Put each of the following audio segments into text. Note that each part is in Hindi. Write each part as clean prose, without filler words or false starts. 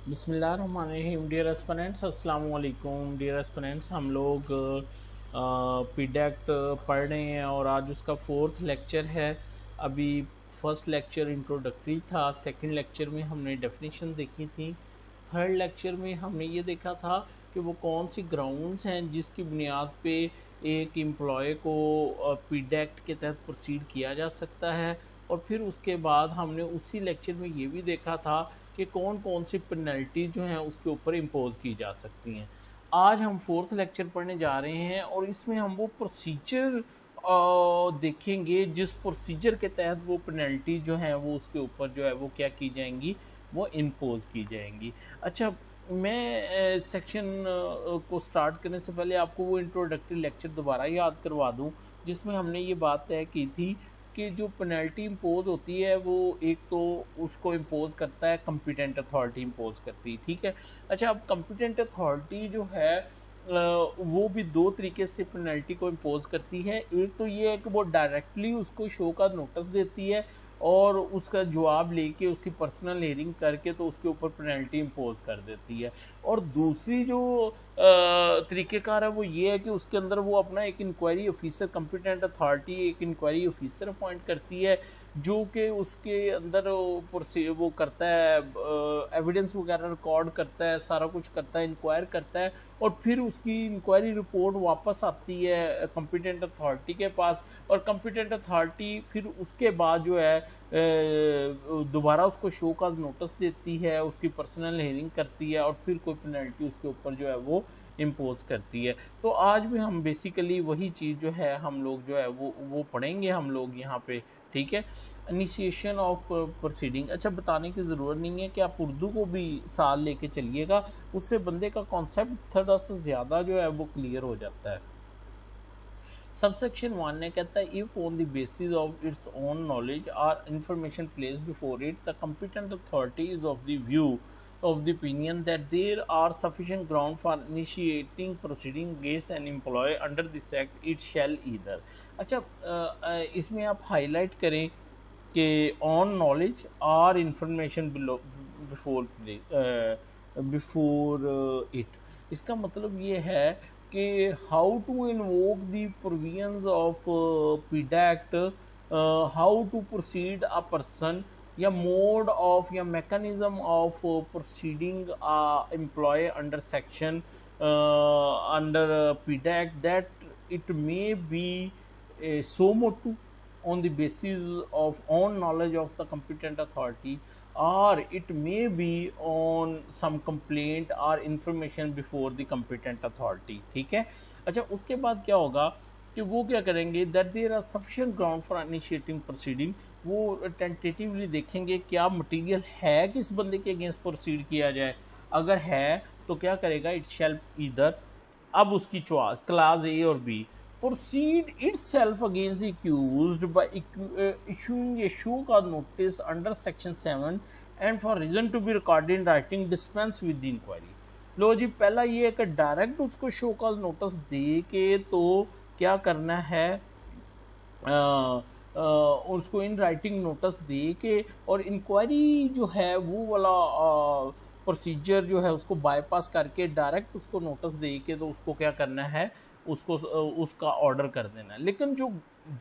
बिस्मिल्लाहिर्रहमानिर्रहीम। डियर एस्पिरेंट्स, अस्सलाम वालेकुम। डियर एस्पिरेंट्स, हम लोग पीडेक्ट पढ़ रहे हैं और आज उसका फोर्थ लेक्चर है। अभी फर्स्ट लेक्चर इंट्रोडक्टरी था, सेकंड लेक्चर में हमने डेफिनेशन देखी थी, थर्ड लेक्चर में हमने ये देखा था कि वो कौन सी ग्राउंड्स हैं जिसकी बुनियाद पे एक एम्प्लॉय को पीडेक्ट के तहत प्रोसीड किया जा सकता है। और फिर उसके बाद हमने उसी लेक्चर में ये भी देखा था कि कौन कौन सी पेनल्टी जो हैं उसके ऊपर इम्पोज की जा सकती हैं। आज हम फोर्थ लेक्चर पढ़ने जा रहे हैं और इसमें हम वो प्रोसीजर देखेंगे जिस प्रोसीजर के तहत वो पेनल्टी जो है वो उसके ऊपर जो है वो क्या की जाएंगी, वो इम्पोज की जाएंगी। अच्छा, मैं सेक्शन को स्टार्ट करने से पहले आपको वो इंट्रोडक्टरी लेक्चर दोबारा याद करवा दूं जिसमें हमने ये बात तय की थी कि जो पेनल्टी इम्पोज होती है वो एक तो उसको इम्पोज करता है कॉम्पिटेंट अथॉरिटी इम्पोज करती है, ठीक है। अच्छा, अब कॉम्पिटेंट अथॉरिटी जो है वो भी दो तरीके से पेनल्टी को इम्पोज करती है। एक तो ये है कि वो डायरेक्टली उसको शो का नोटिस देती है और उसका जवाब लेके उसकी पर्सनल हियरिंग करके तो उसके ऊपर पेनल्टी इम्पोज कर देती है। और दूसरी जो तरीक़ेकार है वो ये है कि उसके अंदर वो अपना एक इंक्वायरी ऑफिसर, कॉम्पिटेंट अथॉरिटी एक इंक्वायरी ऑफिसर अपॉइंट करती है जो कि उसके अंदर वो करता है, एविडेंस वगैरह रिकॉर्ड करता है, सारा कुछ करता है, इंक्वायर करता है और फिर उसकी इंक्वायरी रिपोर्ट वापस आती है कॉम्पिटेंट अथॉरिटी के पास। और कॉम्पिटेंट अथॉरिटी फिर उसके बाद जो है दोबारा उसको शो का नोटिस देती है, उसकी पर्सनल हियरिंग करती है और फिर कोई पेनल्टी उसके ऊपर जो है वो इम्पोज करती है। तो आज भी हम बेसिकली वही चीज़ जो है हम लोग जो है वो पढ़ेंगे हम लोग यहाँ पे, ठीक है। इनिशिएशन ऑफ प्रोसीडिंग, अच्छा बताने की ज़रूरत नहीं है कि आप उर्दू को भी साल लेके चलिएगा, उससे बंदे का कॉन्सेप्ट थोड़ा सा ज़्यादा जो है वो क्लियर हो जाता है। सबसेक्शन 1 ने कहता है if on the basis of its own knowledge और information place before it the competent authority is of the view of the opinion that there are sufficient ground for initiating proceeding against an employee under this act, it shall either। अच्छा, इसमें आप हाईलाइट करें कि ऑन नॉलेज और इंफॉर्मेशन बिफोर इट, इसका मतलब ये है कि how to invoke the provisions of PD Act, how to proceed a person, या मोड ऑफ या mechanism of proceeding employ under section under PD Act that it may be so motu on the basis of own knowledge of the competent authority, or it may be on some complaint or information before the competent authority, ठीक है। अच्छा, उसके बाद क्या होगा कि वो क्या करेंगे, that there are sufficient ground for initiating proceeding, वो टेंटेटिवली देखेंगे क्या मटेरियल है किस बंदे के अगेंस्ट प्रोसीड किया जाए। अगर है तो क्या करेगा, इट शैल ईदर, अब उसकी चॉइस क्लास ए और B, proceed itself against the accused by issuing a show cause notice under section 7 and for reason to be recorded in writing dispense with the inquiry। लो जी, पहला ये है कि डायरेक्ट उसको शो कॉज नोटिस दे के तो क्या करना है, उसको इन राइटिंग नोटिस दे के और इंक्वायरी जो है वो वाला प्रोसीजर जो है उसको बाईपास करके डायरेक्ट उसको नोटिस दे के तो उसको क्या करना है, उसको उसका ऑर्डर कर देना। लेकिन जो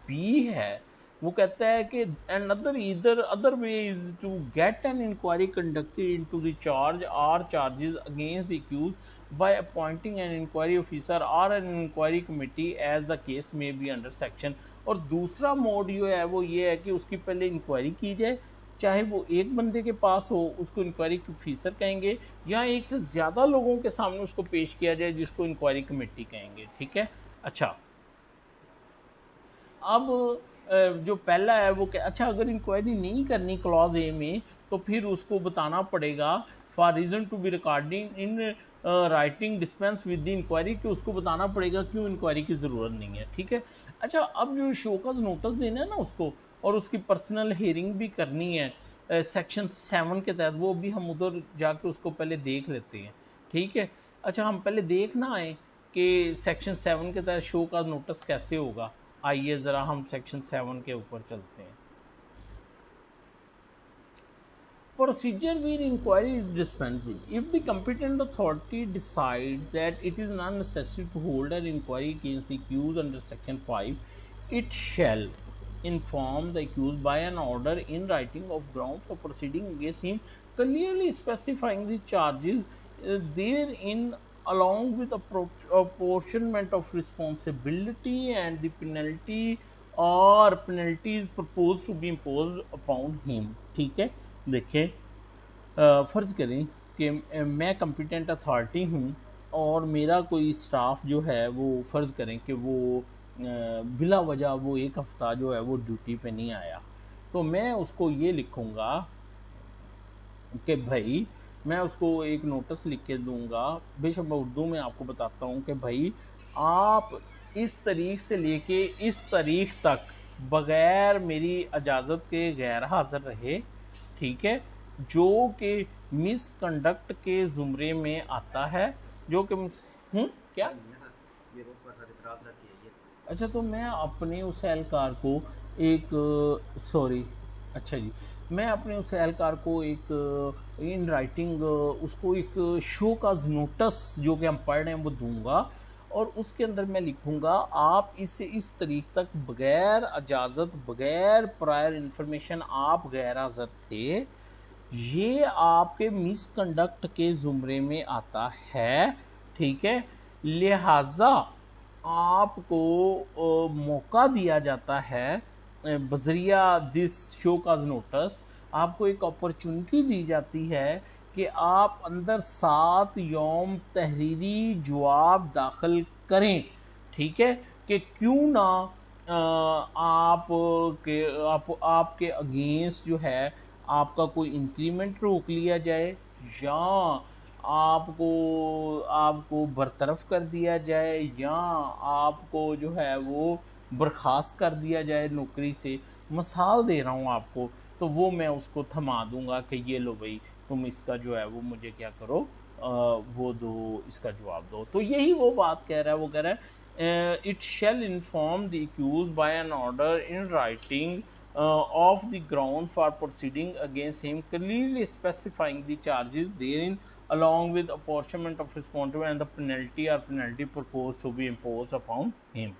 बी है वो कहता है कि another either other way is to get an inquiry conducted into the charge or charges against the accused by appointing an inquiry officer or an inquiry committee as the case may be under section। और दूसरा मोड जो है वो ये है कि उसकी पहले इंक्वायरी की जाए, चाहे वो एक बंदे के पास हो उसको इंक्वायरी ऑफिसर कहेंगे, या एक से ज़्यादा लोगों के सामने उसको पेश किया जाए जिसको इंक्वायरी कमेटी कहेंगे, ठीक है। अच्छा, अब जो पहला है वो क्या, अच्छा अगर इंक्वायरी नहीं करनी क्लॉज ए में तो फिर उसको बताना पड़ेगा for reason to be recording in writing dispense with the inquiry, कि उसको बताना पड़ेगा क्यों इंक्वायरी की ज़रूरत नहीं है, ठीक है। अच्छा, अब जो शो का नोटिस देना है ना उसको और उसकी पर्सनल हियरिंग भी करनी है सेक्शन 7 के तहत, वो भी हम उधर जाके उसको पहले देख लेते हैं, ठीक है। अच्छा, हम पहले देखना है कि सेक्शन 7 के तहत शो का नोटिस कैसे होगा। आइए ज़रा हम सेक्शन 7 के ऊपर चलते हैं। procedure where inquiry is dispensed. If the competent authority decides that it is not necessary to hold an inquiry against the accused under section 5, it shall inform the accused by an order in writing of ground for proceeding against him, clearly specifying the charges therein, along with apportionment of responsibility and the penalty और penalties proposed to be imposed upon him. ठीक है, देखें, फ़र्ज़ करें कि मैं competent authority हूँ और मेरा कोई स्टाफ जो है वो फ़र्ज़ करें कि वो बिला वजह वो एक हफ़्ता जो है वो ड्यूटी पे नहीं आया, तो मैं उसको ये लिखूँगा कि भाई, मैं उसको एक नोटिस लिख के दूँगा, बेशक मैं उर्दू में आपको बताता हूँ कि भाई आप इस तारीख से लेके इस तारीख तक बग़ैर मेरी इजाज़त के गैर हाज़िर रहे, ठीक है, जो कि मिसकंडक्ट के ज़ुमरे में आता है, जो कि क्या अच्छा, तो मैं अपने उस एहलकार को एक अच्छा जी, मैं अपने उस एहलकार को एक इन राइटिंग उसको एक शो का नोटिस जो कि हम पढ़ रहे हैं वो दूंगा, और उसके अंदर मैं लिखूंगा आप इससे इस तारीख तक बग़ैर इजाज़त, बग़ैर प्रायर इन्फॉर्मेशन आप गैर हाज़िर थे, ये आपके मिसकंडक्ट के ज़ुमरे में आता है, ठीक है, लिहाजा आपको मौका दिया जाता है बज़रिया दिस शो का नोटिस, आपको एक अपॉर्चुनिटी दी जाती है कि आप अंदर 7 यौम तहरीरी जवाब दाखिल करें, ठीक है, कि क्यों ना आपके अगेंस्ट जो है आपका कोई इंक्रीमेंट रोक लिया जाए या आपको बरतरफ कर दिया जाए या आपको जो है वो बर्खास्त कर दिया जाए नौकरी से। मिसाल दे रहा हूँ आपको, तो वो मैं उसको थमा दूंगा कि ये लो भाई, तुम इसका जो है वो मुझे क्या करो, वो दो, इसका जवाब दो। तो यही वो बात कह रहा है, वो कह रहा है it shall inform the accused by an order in writing of the ground for proceeding against him, clearly specifying the charges therein, along with apportionment of responsibility and the penalty proposed to be imposed upon him.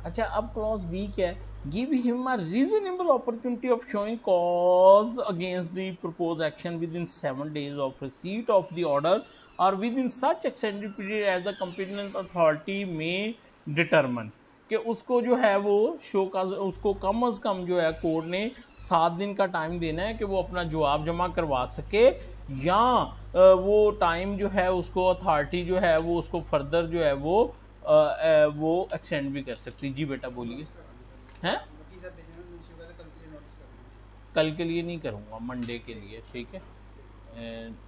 अच्छा, अब क्लॉज बी क्या है? Give him a reasonable opportunity of showing cause against the propose action within 7 days of receipt of the order और within such extended period as the competent authority may determine, कि उसको जो है वो शो का उसको कम अज़ कम जो है कोर्ट ने 7 दिन का टाइम देना है कि वो अपना जवाब जमा करवा सके, या वो टाइम जो है उसको अथॉरिटी जो है वो उसको फर्दर जो है वो एक्सटेंड भी कर सकती। जी बेटा बोलिए। हैं? कल के लिए नहीं करूँगा, मंडे के लिए, ठीक है,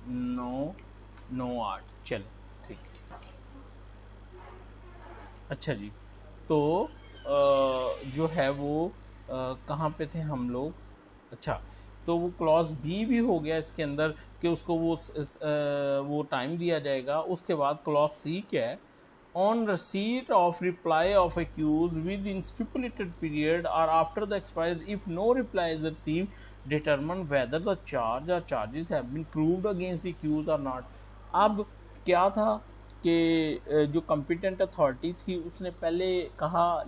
9/8 चलो ठीक है। अच्छा जी, तो जो है वो कहाँ पे थे हम लोग? अच्छा, तो वो क्लॉज बी भी हो गया इसके अंदर कि उसको वो टाइम दिया जाएगा। उसके बाद क्लॉज सी क्या है? On receipt of reply of accuse within stipulated period और after the expiry if no reply is receive determine whether the charge और charges have been proved against the accuse और नॉट। अब क्या था कि जो कॉम्पिटेंट अथॉरिटी थी उसने पहले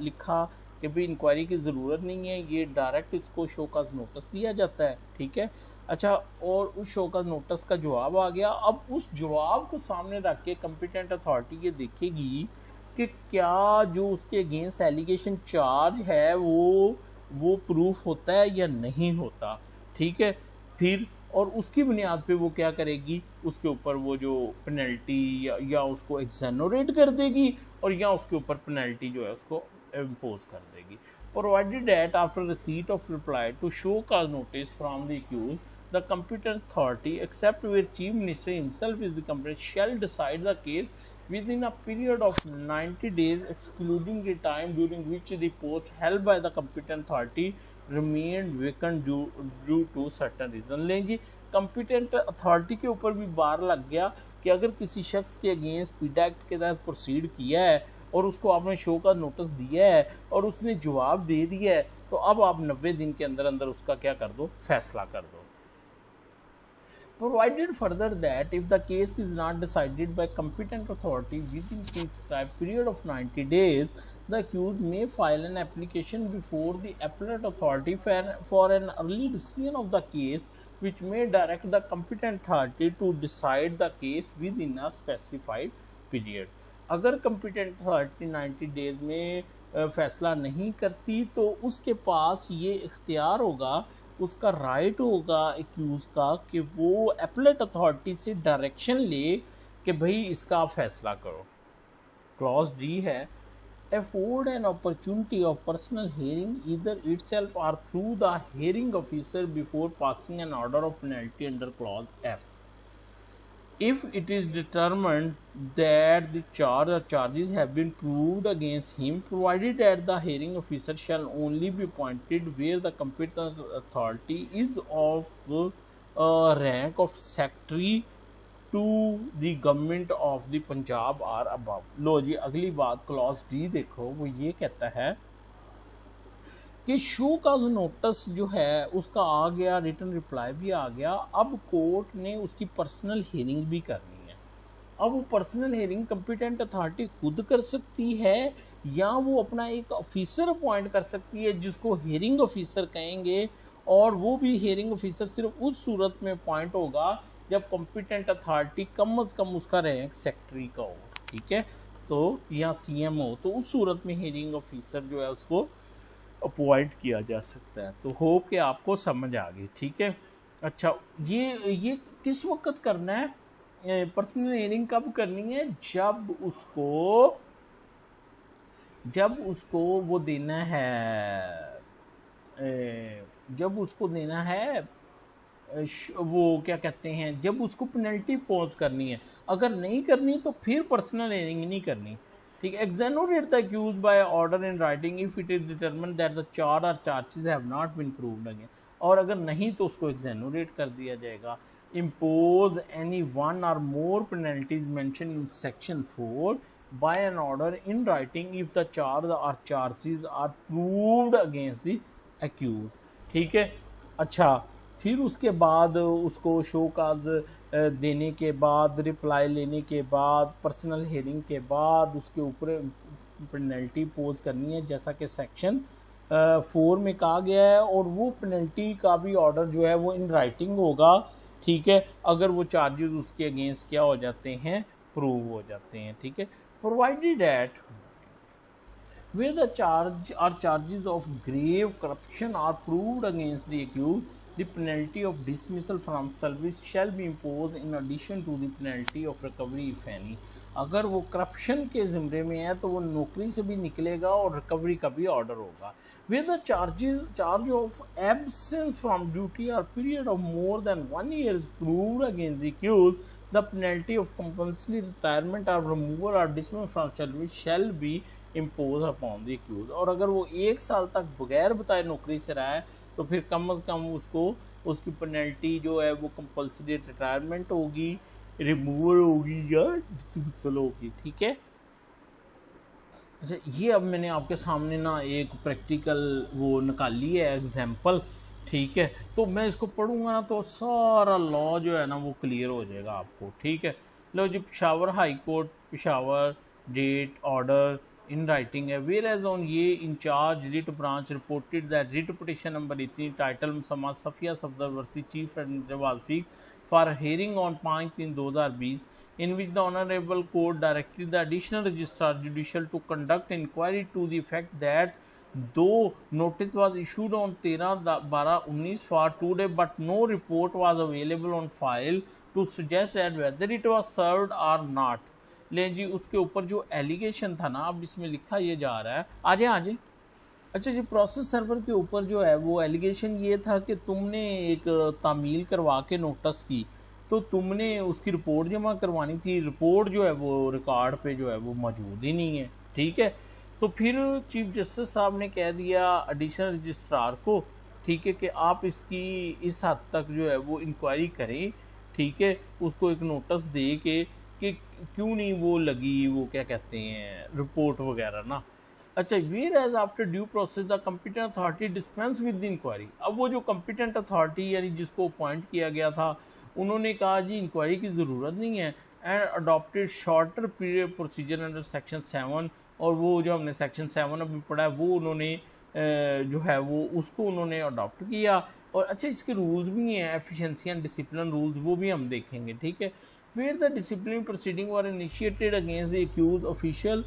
लिखा कि भाई इंक्वायरी की ज़रूरत नहीं है, ये डायरेक्ट इसको शो का नोटिस दिया जाता है, ठीक है। अच्छा, और उस शो का नोटिस का जवाब आ गया। अब उस जवाब को सामने रख के कॉम्पिटेंट अथॉरिटी ये देखेगी कि क्या जो उसके अगेंस्ट एलिगेशन चार्ज है वो प्रूफ होता है या नहीं होता, ठीक है। फिर और उसकी बुनियाद पे वो क्या करेगी, उसके ऊपर वो जो पेनल्टी या उसको एक्सेनोरेट कर देगी और या उसके ऊपर पेनल्टी जो है उसको इम्पोज कर देगी। Provided that after receipt of reply to show cause notice from the accused the competent authority except where chief minister himself is the competent shall decide the case within a period of 90 days excluding the time during which the post held by the competent authority remained vacant due to certain reason। लें जी, competent authority के ऊपर भी बार लग गया कि अगर किसी शख्स के अगेंस्ट पीडा एक्ट के तहत प्रोसीड किया है और उसको आपने शो का नोटिस दिया है और उसने जवाब दे दिया है, तो अब आप 90 दिन के अंदर अंदर उसका क्या कर दो, फैसला कर दो। provided further that if the case is not decided by competent authority within prescribed period of 90 days, the accused may file an application before the appellate authority for an early decision of the case, which may direct the competent authority to decide the case within a specified period. अगर competent authority 90 days में फैसला नहीं करती तो उसके पास ये इख्तियार होगा, उसका राइट होगा एक्यूज़ का कि वो एपलेट अथॉरिटी से डायरेक्शन ले कि भाई इसका फैसला करो। क्लॉज डी है afford an opportunity of personal hearing either itself or through the hearing officer before passing an order of penalty under clause F. If it is determined that the charge or charges have been proved against him, provided that the hearing officer shall only be appointed where the competent authority is of rank of secretary to the government of the Punjab or above. लो जी अगली बात क्लॉज डी देखो, वो ये कहता है कि शो का नोटिस जो है उसका आ गया, रिटन रिप्लाई भी आ गया, अब कोर्ट ने उसकी पर्सनल हियरिंग भी करनी है। अब वो पर्सनल हियरिंग कॉम्पिटेंट अथॉरिटी खुद कर सकती है या वो अपना एक ऑफिसर अपॉइंट कर सकती है जिसको हियरिंग ऑफिसर कहेंगे, और वो भी हियरिंग ऑफिसर सिर्फ उस सूरत में अपॉइंट होगा जब कॉम्पिटेंट अथॉरिटी कम से कम उसका रैंक सेक्रेटरी का हो, ठीक है, तो या सीएम हो, तो उस सूरत में हियरिंग ऑफिसर जो है उसको अपॉइंट किया जा सकता है। तो होप कि आपको समझ आ गई, ठीक है। अच्छा, ये किस वक्त करना है, पर्सनल हियरिंग कब करनी है, जब उसको वो देना है, जब उसको देना है वो क्या कहते हैं, जब उसको पेनल्टी पोज करनी है। अगर नहीं करनी तो फिर पर्सनल हियरिंग नहीं करनी, ठीक है। Exonerate the accused by order in writing if it is determined that the charge और charges have not been proved again, और अगर नहीं तो उसको एक्सोनरेट कर दिया जाएगा। इम्पोज एनी वन और more penalties mention in section 4 by an order in writing if the charge और charges are proved against the accuse, ठीक है। अच्छा, फिर उसके बाद उसको शो काज देने के बाद, रिप्लाई लेने के बाद, पर्सनल हियरिंग के बाद उसके ऊपर पेनल्टी पोज करनी है जैसा कि सेक्शन 4 में कहा गया है, और वो पेनल्टी का भी ऑर्डर जो है वो इन राइटिंग होगा, ठीक है, अगर वो चार्जेस उसके अगेंस्ट क्या हो जाते हैं, प्रूव हो जाते हैं, ठीक है। Provided that where the charge or charges of grave corruption are proved against the accused, the penalty of dismissal from service shall be imposed in addition to the penalty of recovery if any. अगर वो करप्शन के ज़िम्मे में है तो वो नौकरी से भी निकलेगा और रिकवरी का भी ऑर्डर होगा। Where the charge of absence from duty or period of more than 1 year is proved against the accused, the penalty of compulsory retirement or removal or dismissal from service shall be impose upon the accuse. और अगर वो 1 साल तक बगैर बताए नौकरी से रहा है तो फिर कम से कम उसको उसकी पेनल्टी जो है वो कंपल्सरी रिटायरमेंट होगी, रिमूवल होगी या डिसमिसल होगी, ठीक है। अच्छा, ये अब मैंने आपके सामने ना एक प्रैक्टिकल वो निकाली है एग्जाम्पल, ठीक है, तो मैं इसको पढ़ूंगा ना तो सारा लॉ जो है ना वो क्लियर हो जाएगा आपको, ठीक है। लो जी, Peshawar high court Peshawar dated order in writing है, whereas on ये incharge writ branch reported that writ petition number इतनी टाइटल मुसम्मा Safia Safdar versus chief administrative for hearing on 5/3/2020 in which the honorable court directed the additional registrar judicial to conduct inquiry to the effect that though notice was issued on 13/12/19 for 2 days but no report was available on file to suggest that whether it was served or not। ले जी, उसके ऊपर जो एलिगेशन था ना, अब इसमें लिखा ये जा रहा है, आजे अच्छा जी, प्रोसेस सर्वर के ऊपर जो है वो एलिगेशन ये था कि तुमने एक तामील करवा के नोटिस की तो तुमने उसकी रिपोर्ट जमा करवानी थी, रिपोर्ट जो है वो रिकॉर्ड पे जो है वो मौजूद ही नहीं है, ठीक है। तो फिर चीफ जस्टिस साहब ने कह दिया एडिशनल रजिस्ट्रार को, ठीक है, कि आप इसकी इस हद तक जो है वो इंक्वायरी करें, ठीक है, उसको एक नोटिस दे के कि क्यों नहीं वो लगी, वो क्या कहते हैं, रिपोर्ट वगैरह ना। अच्छा, whereas after due process the competent authority dispense with the inquiry. अब वो जो कॉम्पिटेंट अथॉरिटी यानी जिसको अपॉइंट किया गया था उन्होंने कहा जी इंक्वायरी की ज़रूरत नहीं है and adopted shorter period procedure under section 7। और वो जो हमने सेक्शन 7 अभी पढ़ा है वो उन्होंने जो है वो उसको उन्होंने अडॉप्ट किया। और अच्छा इसके रूल्स भी हैं, एफिशिएंसी एंड डिसिप्लिन रूल्स, वो भी हम देखेंगे, ठीक है। Where the discipline proceeding were initiated against the accused official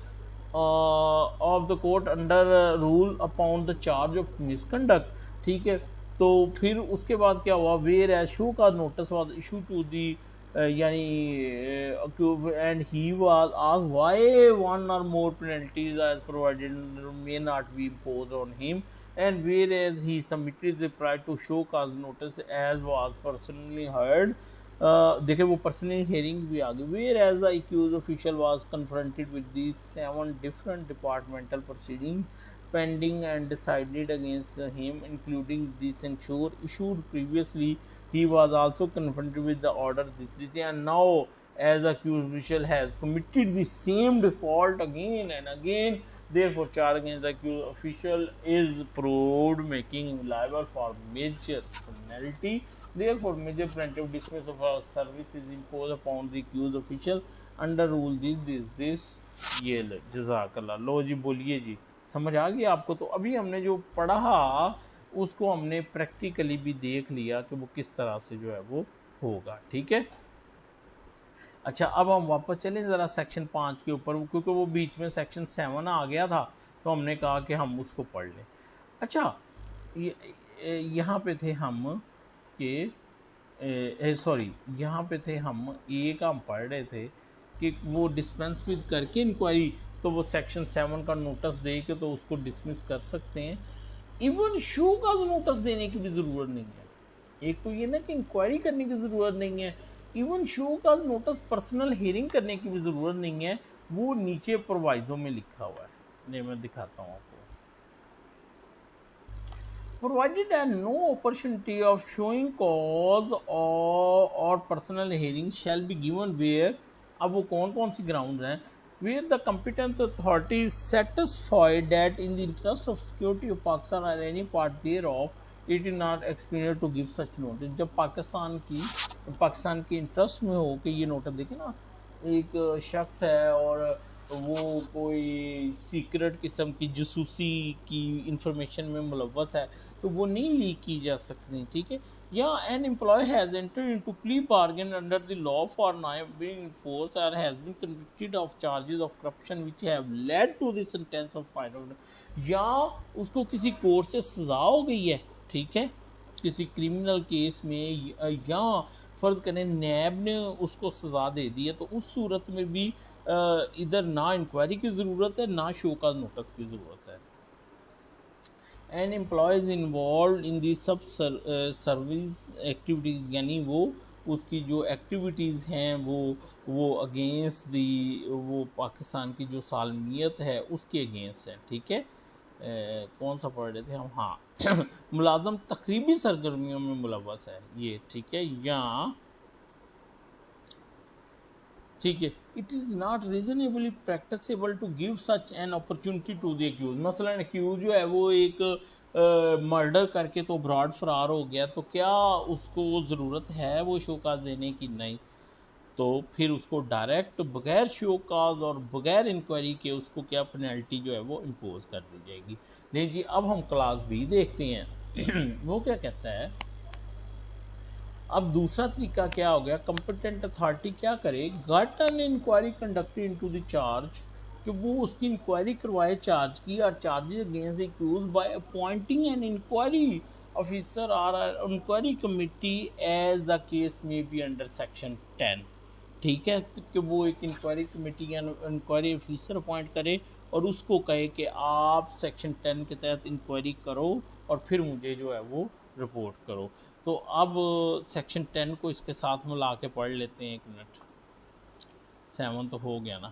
of the court under rule upon the charge of misconduct, ठीक है। तो फिर उसके बाद क्या हुआ, whereas show cause notice was issued to the यानी and he was asked why one और more penalties as provided may not be imposed on him and whereas he submitted the prior to show cause notice as was personally heard. देखे वो पर्सनल हियरिंग भी आ गई। Whereas the accused official was confronted with these 7 different departmental proceeding pending and decided against him, including the censure issued previously. He was also confronted with the order decision, and now as the accused official has committed the same default again and again, therefore charge against the accused official is proved, making him liable for major penalty. Therefore major preventive dismissal of service is imposed upon the accused official under rule this ये जज़ाकल्लाह। लो जी बोलिए जी, समझ आ गई आपको। तो अभी हमने जो पढ़ा उसको हमने प्रैक्टिकली भी देख लिया कि वो किस तरह से जो है वो होगा, ठीक है। अच्छा अब हम वापस चलें ज़रा सेक्शन 5 के ऊपर, क्योंकि वो बीच में सेक्शन 7 आ गया था तो हमने कहा कि हम उसको पढ़ लें। अच्छा यहाँ पे थे हम कि सॉरी यहाँ पे थे हम एक हम पढ़ रहे थे कि वो डिस्पेंस विद करके इंक्वायरी, तो वो सेक्शन 7 का नोटिस दे के तो उसको डिसमिस कर सकते हैं। इवन शो का नोटिस देने की भी ज़रूरत नहीं है। एक तो ये ना कि इंक्वायरी करने की ज़रूरत नहीं है, even show cause notice personal hearing करने की भी ज़रूरत नहीं है। वो नीचे प्रोवाइजो में लिखा हुआ है, नहीं मैं दिखाता हूँ आपको। Provided and no opportunity of showing cause or personal hearing shall be given where, अब वो कौन कौन सी ग्राउंड हैं, where the competent authority is satisfied that in the interest of security of Pakistan or any part thereof it is not expedient to give such notice। जब पाकिस्तान के इंटरेस्ट में हो कि ये नोटिस देखें ना, एक शख्स है और वो कोई सीक्रेट किस्म की जासूसी की इंफॉर्मेशन में मुलव्वस है तो वो नहीं लीक की जा सकती, ठीक है। या an employee has entered into plea bargain under the law for not being enforced or has been convicted of charges of corruption which have led to the sentence of fine, या उसको किसी कोर्ट से सज़ा हो गई है, ठीक है, किसी क्रिमिनल केस में, या फ़र्ज़ करें नैब ने उसको सज़ा दे दी है, तो उस सूरत में भी इधर ना इंक्वायरी की ज़रूरत है ना शो का नोटिस की ज़रूरत है। एंड एम्प्लॉयज़ इन्वॉल्व इन दी सब सर्विस एक्टिविटीज़, यानी वो उसकी जो एक्टिविटीज़ हैं वो अगेंस्ट दी वो पाकिस्तान की जो सालमियत है उसके अगेंस्ट है, ठीक है। कौन सा पढ़ रहे थे हम, हाँ मुलाजम तकरीबी सरगर्मियों में मुलव्वस है ये, ठीक है, या ठीक है। It is not reasonably practicable to give such an opportunity to the accuse. मसलन एक्यूज जो है वो एक मर्डर करके तो ब्रॉड फरार हो गया, तो क्या उसको ज़रूरत है वो शोकाज देने की? नहीं। तो फिर उसको डायरेक्ट बगैर शोकाज और बगैर इंक्वायरी के उसको क्या पेनल्टी जो है वो इम्पोज कर दी जाएगी। नहीं जी, अब हम क्लास बी देखते हैं वो क्या कहता है। अब दूसरा तरीका क्या हो गया, कंपिटेंट अथॉरिटी क्या करे, get an inquiry conducted into the charge, कि वो उसकी इंक्वायरी करवाए चार्ज की, or charges against the accused by appointing an inquiry officer or inquiry committee as the case may be under section 10, ठीक है। कि वो एक इंक्वायरी कमेटी या इंक्वायरी ऑफिसर अपॉइंट करे और उसको कहे कि आप सेक्शन 10 के तहत इंक्वायरी करो और फिर मुझे जो है वो रिपोर्ट करो। तो अब सेक्शन 10 को इसके साथ मिला के पढ़ लेते हैं, एक मिनट। 7 तो हो गया ना,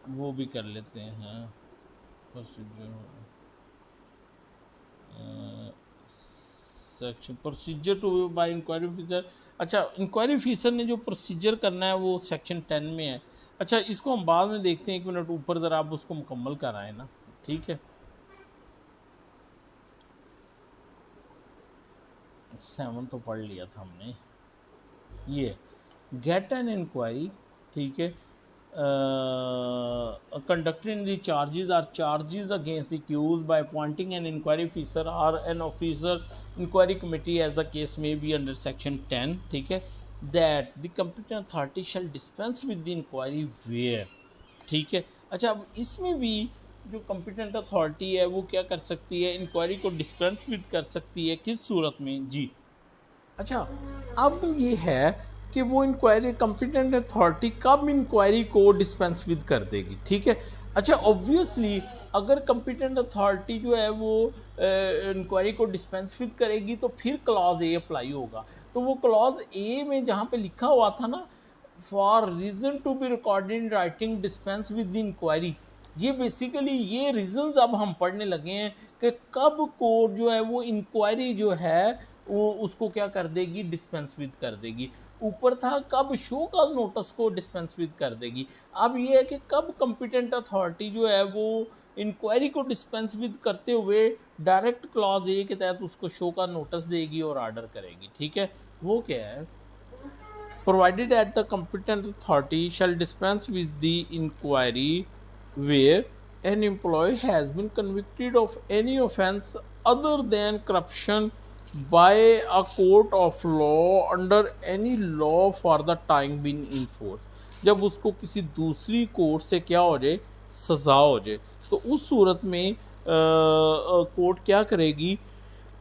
वो भी कर लेते हैं section procedure to by inquiry officer. अच्छा, इंक्वायरी ऑफिसर ने जो प्रोसीजर करना है वो सेक्शन 10 में है। अच्छा, इसको हम बाद में देखते हैं, एक मिनट ऊपर ज़रा आप उसको मुकम्मल कराएं ना, ठीक है। 7 तो पढ़ लिया था हमने। ये गेट एन इंक्वायरी, ठीक है, conducting the charges or charges against the accused by appointing an inquiry officer or an officer inquiry committee as the case may be under section 10, ठीक है, that the competent authority shall dispense with the inquiry where, ठीक है। अच्छा, अब इसमें भी जो competent authority है वो क्या कर सकती है, इंक्वायरी को डिस्पेंस विद कर सकती है, किस सूरत में जी। अच्छा, अब ये है कि वो इंक्वायरी कॉम्पिटेंट अथॉरिटी कब इंक्वायरी को डिस्पेंस विद कर देगी, ठीक है। अच्छा, ऑब्वियसली अगर कॉम्पिटेंट अथॉरिटी जो है वो इंक्वायरी को डिस्पेंस विद करेगी तो फिर क्लॉज ए अप्लाई होगा। तो वो क्लॉज ए में जहाँ पे लिखा हुआ था ना, for reason to be recorded in writing dispense with the inquiry, ये बेसिकली ये रीजंस अब हम पढ़ने लगे हैं कि कब कोर्ट जो है वो इंक्वायरी जो है वो उसको क्या कर देगी, डिस्पेंस विद कर देगी। ऊपर था कब शो का नोटिस को डिस्पेंस विद कर देगी, अब ये है कि कब कॉम्पिटेंट अथॉरिटी जो है वो इंक्वायरी को डिस्पेंस विद करते हुए डायरेक्ट क्लॉज ए के तहत उसको शो का नोटिस देगी और ऑर्डर करेगी, ठीक है। वो क्या है, provided at the competent authority shall dispense with the inquiry where an employee has been convicted of any offense other than corruption by a court of law under any law for the time being in force, जब उसको किसी दूसरी कोर्ट से क्या हो जाए, सज़ा हो जाए, तो उस सूरत में कोर्ट क्या करेगी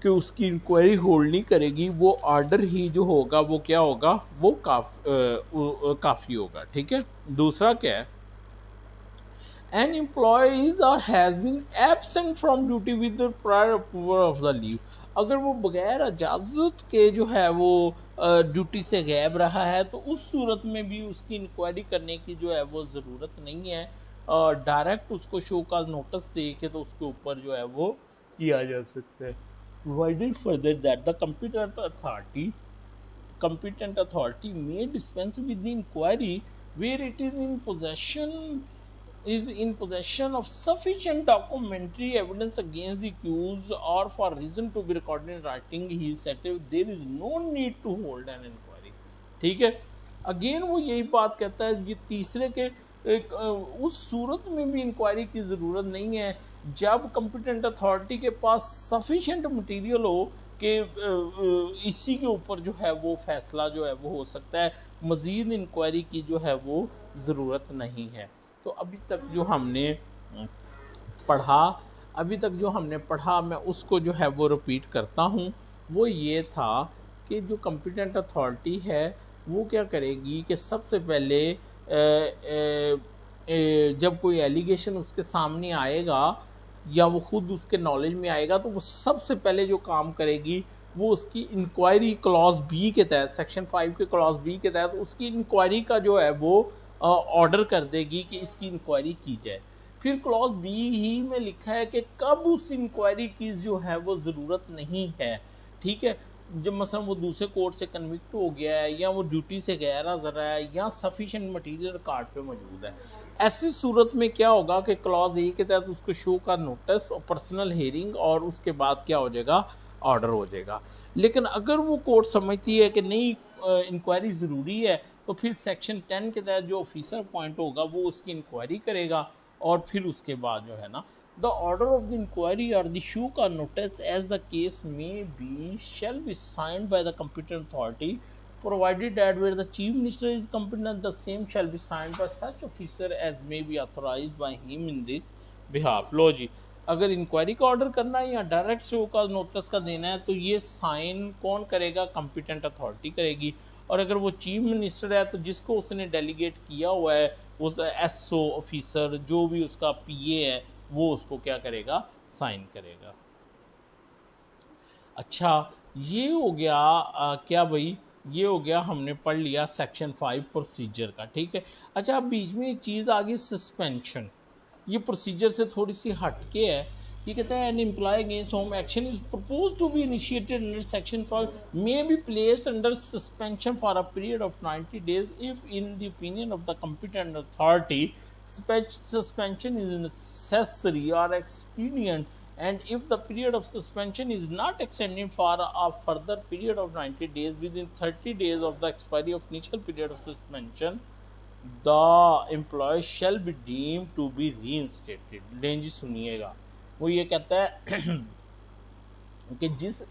कि उसकी इंक्वायरी होल्ड नहीं करेगी, वो ऑर्डर ही जो होगा वो क्या होगा, वो काफ़ी होगा, ठीक है। दूसरा क्या है, an employee is or has been absent from duty with the prior approval of the leave, अगर वो बगैर इजाज़त के जो है वो ड्यूटी से गायब रहा है तो उस सूरत में भी उसकी इंक्वायरी करने की जो है वो ज़रूरत नहीं है, डायरेक्ट उसको शो का नोटिस दे के तो उसके ऊपर जो है वो किया जा सकता है। Provided further that the competent authority may dispense with the inquiry where it is in possession of sufficient documentary evidence against the accused or for reason to be recorded in writing he is said there is no need to hold an inquiry, ठीक है। अगेन वो यही बात कहता है, ये तीसरे के उस सूरत में भी इंक्वायरी की ज़रूरत नहीं है जब कॉम्पिटेंट अथॉरिटी के पास सफिशेंट मटेरियल हो कि इसी के ऊपर जो है वो फैसला जो है वो हो सकता है, मज़ीद इंक्वायरी की जो है वो ज़रूरत नहीं है। तो अभी तक जो हमने पढ़ा मैं उसको जो है वो रिपीट करता हूँ। वो ये था कि जो कॉम्पिटेंट अथॉरिटी है वो क्या करेगी कि सबसे पहले जब कोई एलिगेशन उसके सामने आएगा या वो खुद उसके नॉलेज में आएगा तो वो सबसे पहले जो काम करेगी वो उसकी इंक्वायरी क्लॉज बी के तहत, सेक्शन 5 के क्लॉज बी के तहत उसकी इंक्वायरी का जो है वो ऑर्डर कर देगी कि इसकी इंक्वायरी की जाए। फिर क्लॉज बी ही में लिखा है कि कब उस इंक्वायरी की जो है वो ज़रूरत नहीं है, ठीक है। जब मसलन वो दूसरे कोर्ट से कन्विक्ट हो गया है या वो ड्यूटी से गैर हाज़िर है या सफिशेंट मटीरियल रिकॉर्ड पे मौजूद है, ऐसी सूरत में क्या होगा कि क्लॉज ए के तहत उसको शो का नोटिस और पर्सनल हेयरिंग और उसके बाद क्या हो जाएगा, ऑर्डर हो जाएगा। लेकिन अगर वो कोर्ट समझती है कि नहीं इंक्वायरी ज़रूरी है तो फिर सेक्शन 10 के तहत जो ऑफिसर अपॉइंट होगा वो उसकी इंक्वायरी करेगा और फिर उसके बाद जो है ना the order of the inquiry or the issue का notice as the case may be shall be signed by the competent authority provided that where the chief minister is competent the same shall be signed by such officer as may be authorised by him in this behalf. लो जी, अगर इंक्वायरी का ऑर्डर करना है या डायरेक्ट शो का नोटिस का देना है तो ये साइन कौन करेगा, कॉम्पिटेंट अथॉरिटी करेगी। और अगर वो चीफ मिनिस्टर है तो जिसको उसने डेलीगेट किया हुआ है उस एसओ ऑफिसर जो भी उसका पीए है वो उसको क्या करेगा, साइन करेगा। अच्छा, ये हो गया क्या भाई, ये हो गया हमने पढ़ लिया सेक्शन 5 प्रोसीजर का, ठीक है। अच्छा, अब बीच में एक चीज़ आ गई सस्पेंशन, ये प्रोसीजर से थोड़ी सी हटके है। ये कहता है an employee against whom action is propose to be initiated under section 5 may be placed under suspension for a period of 90 days if in the opinion of the competent authority suspension is necessary or expedient and if the period of suspension is not extended for a further period of 90 days within 30 days of the expiry of initial period of suspension, the employee shall be deemed to be reinstated. लें जी सुनिएगा, वो ये कहता है कि जिस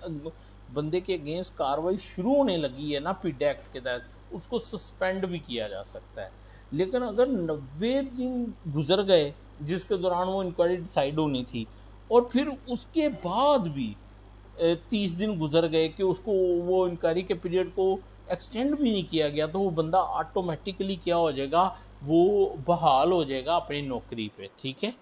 बंदे के अगेंस्ट कार्रवाई शुरू होने लगी है ना पीडी एक्ट के तहत, उसको सस्पेंड भी किया जा सकता है। लेकिन अगर 90 दिन गुजर गए जिसके दौरान वो इंक्वायरी डिसाइड होनी थी, और फिर उसके बाद भी 30 दिन गुजर गए कि उसको वो इंक्वायरी के पीरियड को एक्सटेंड भी नहीं किया गया, तो वो बंदा ऑटोमेटिकली क्या हो जाएगा, वो बहाल हो जाएगा अपनी नौकरी पे। ठीक है,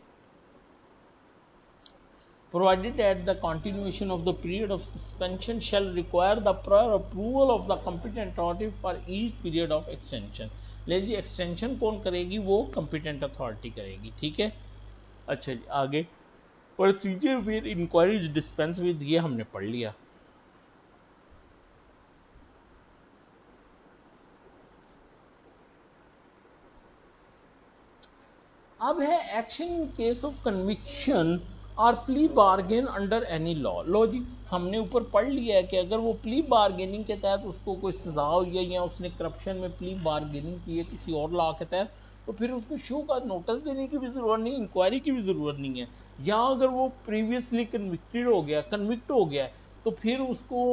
provided at the continuation of the period of suspension shall require the prior approval of the competent authority for each period of extension। ले जी एक्सटेंशन कौन करेगी, वो competent authority करेगी। ठीक है, अच्छा जी आगे procedure with inquiries dispense with, ये हमने पढ़ लिया। अब है action in case of conviction or plea bargain under any law. लो जी, हमने ऊपर पढ़ लिया है कि अगर वो प्ली बार्गेनिंग के तहत उसको कोई सजा हुई है या उसने करप्शन में प्ली बार्गेनिंग की है किसी और लॉ के तहत, तो फिर उसको शो का नोटिस देने की भी ज़रूरत नहीं, इंक्वायरी की भी ज़रूरत नहीं है। या अगर वो प्रीवियसली कन्विक्ट हो गया तो फिर उसको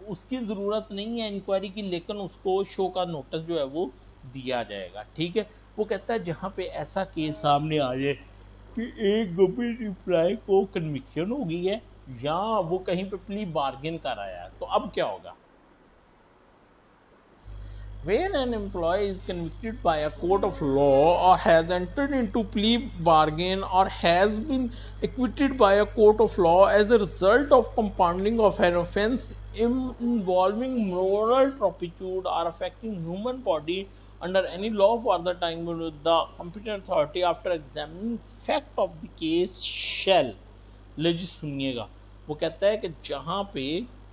उसकी ज़रूरत नहीं है इंक्वायरी की, लेकिन उसको शो का नोटिस जो है वो दिया जाएगा। ठीक है, वो कहता है जहाँ पे ऐसा केस सामने आ जाए कि एक गवर्नमेंट एम्प्लॉय को कन्विक्शन हो गई है या वो कहीं पे प्ली बार्गेन कर आया है, तो अब क्या होगा। When an employee is convicted by a court of law or has entered into plea bargain or has been acquitted by a court of law as a result of compounding of an offence involving moral turpitude or affecting human body under any law for the time, the competent authority after examining fact of the case shall, ले जी सुनिएगा, वो कहता है कि जहाँ पे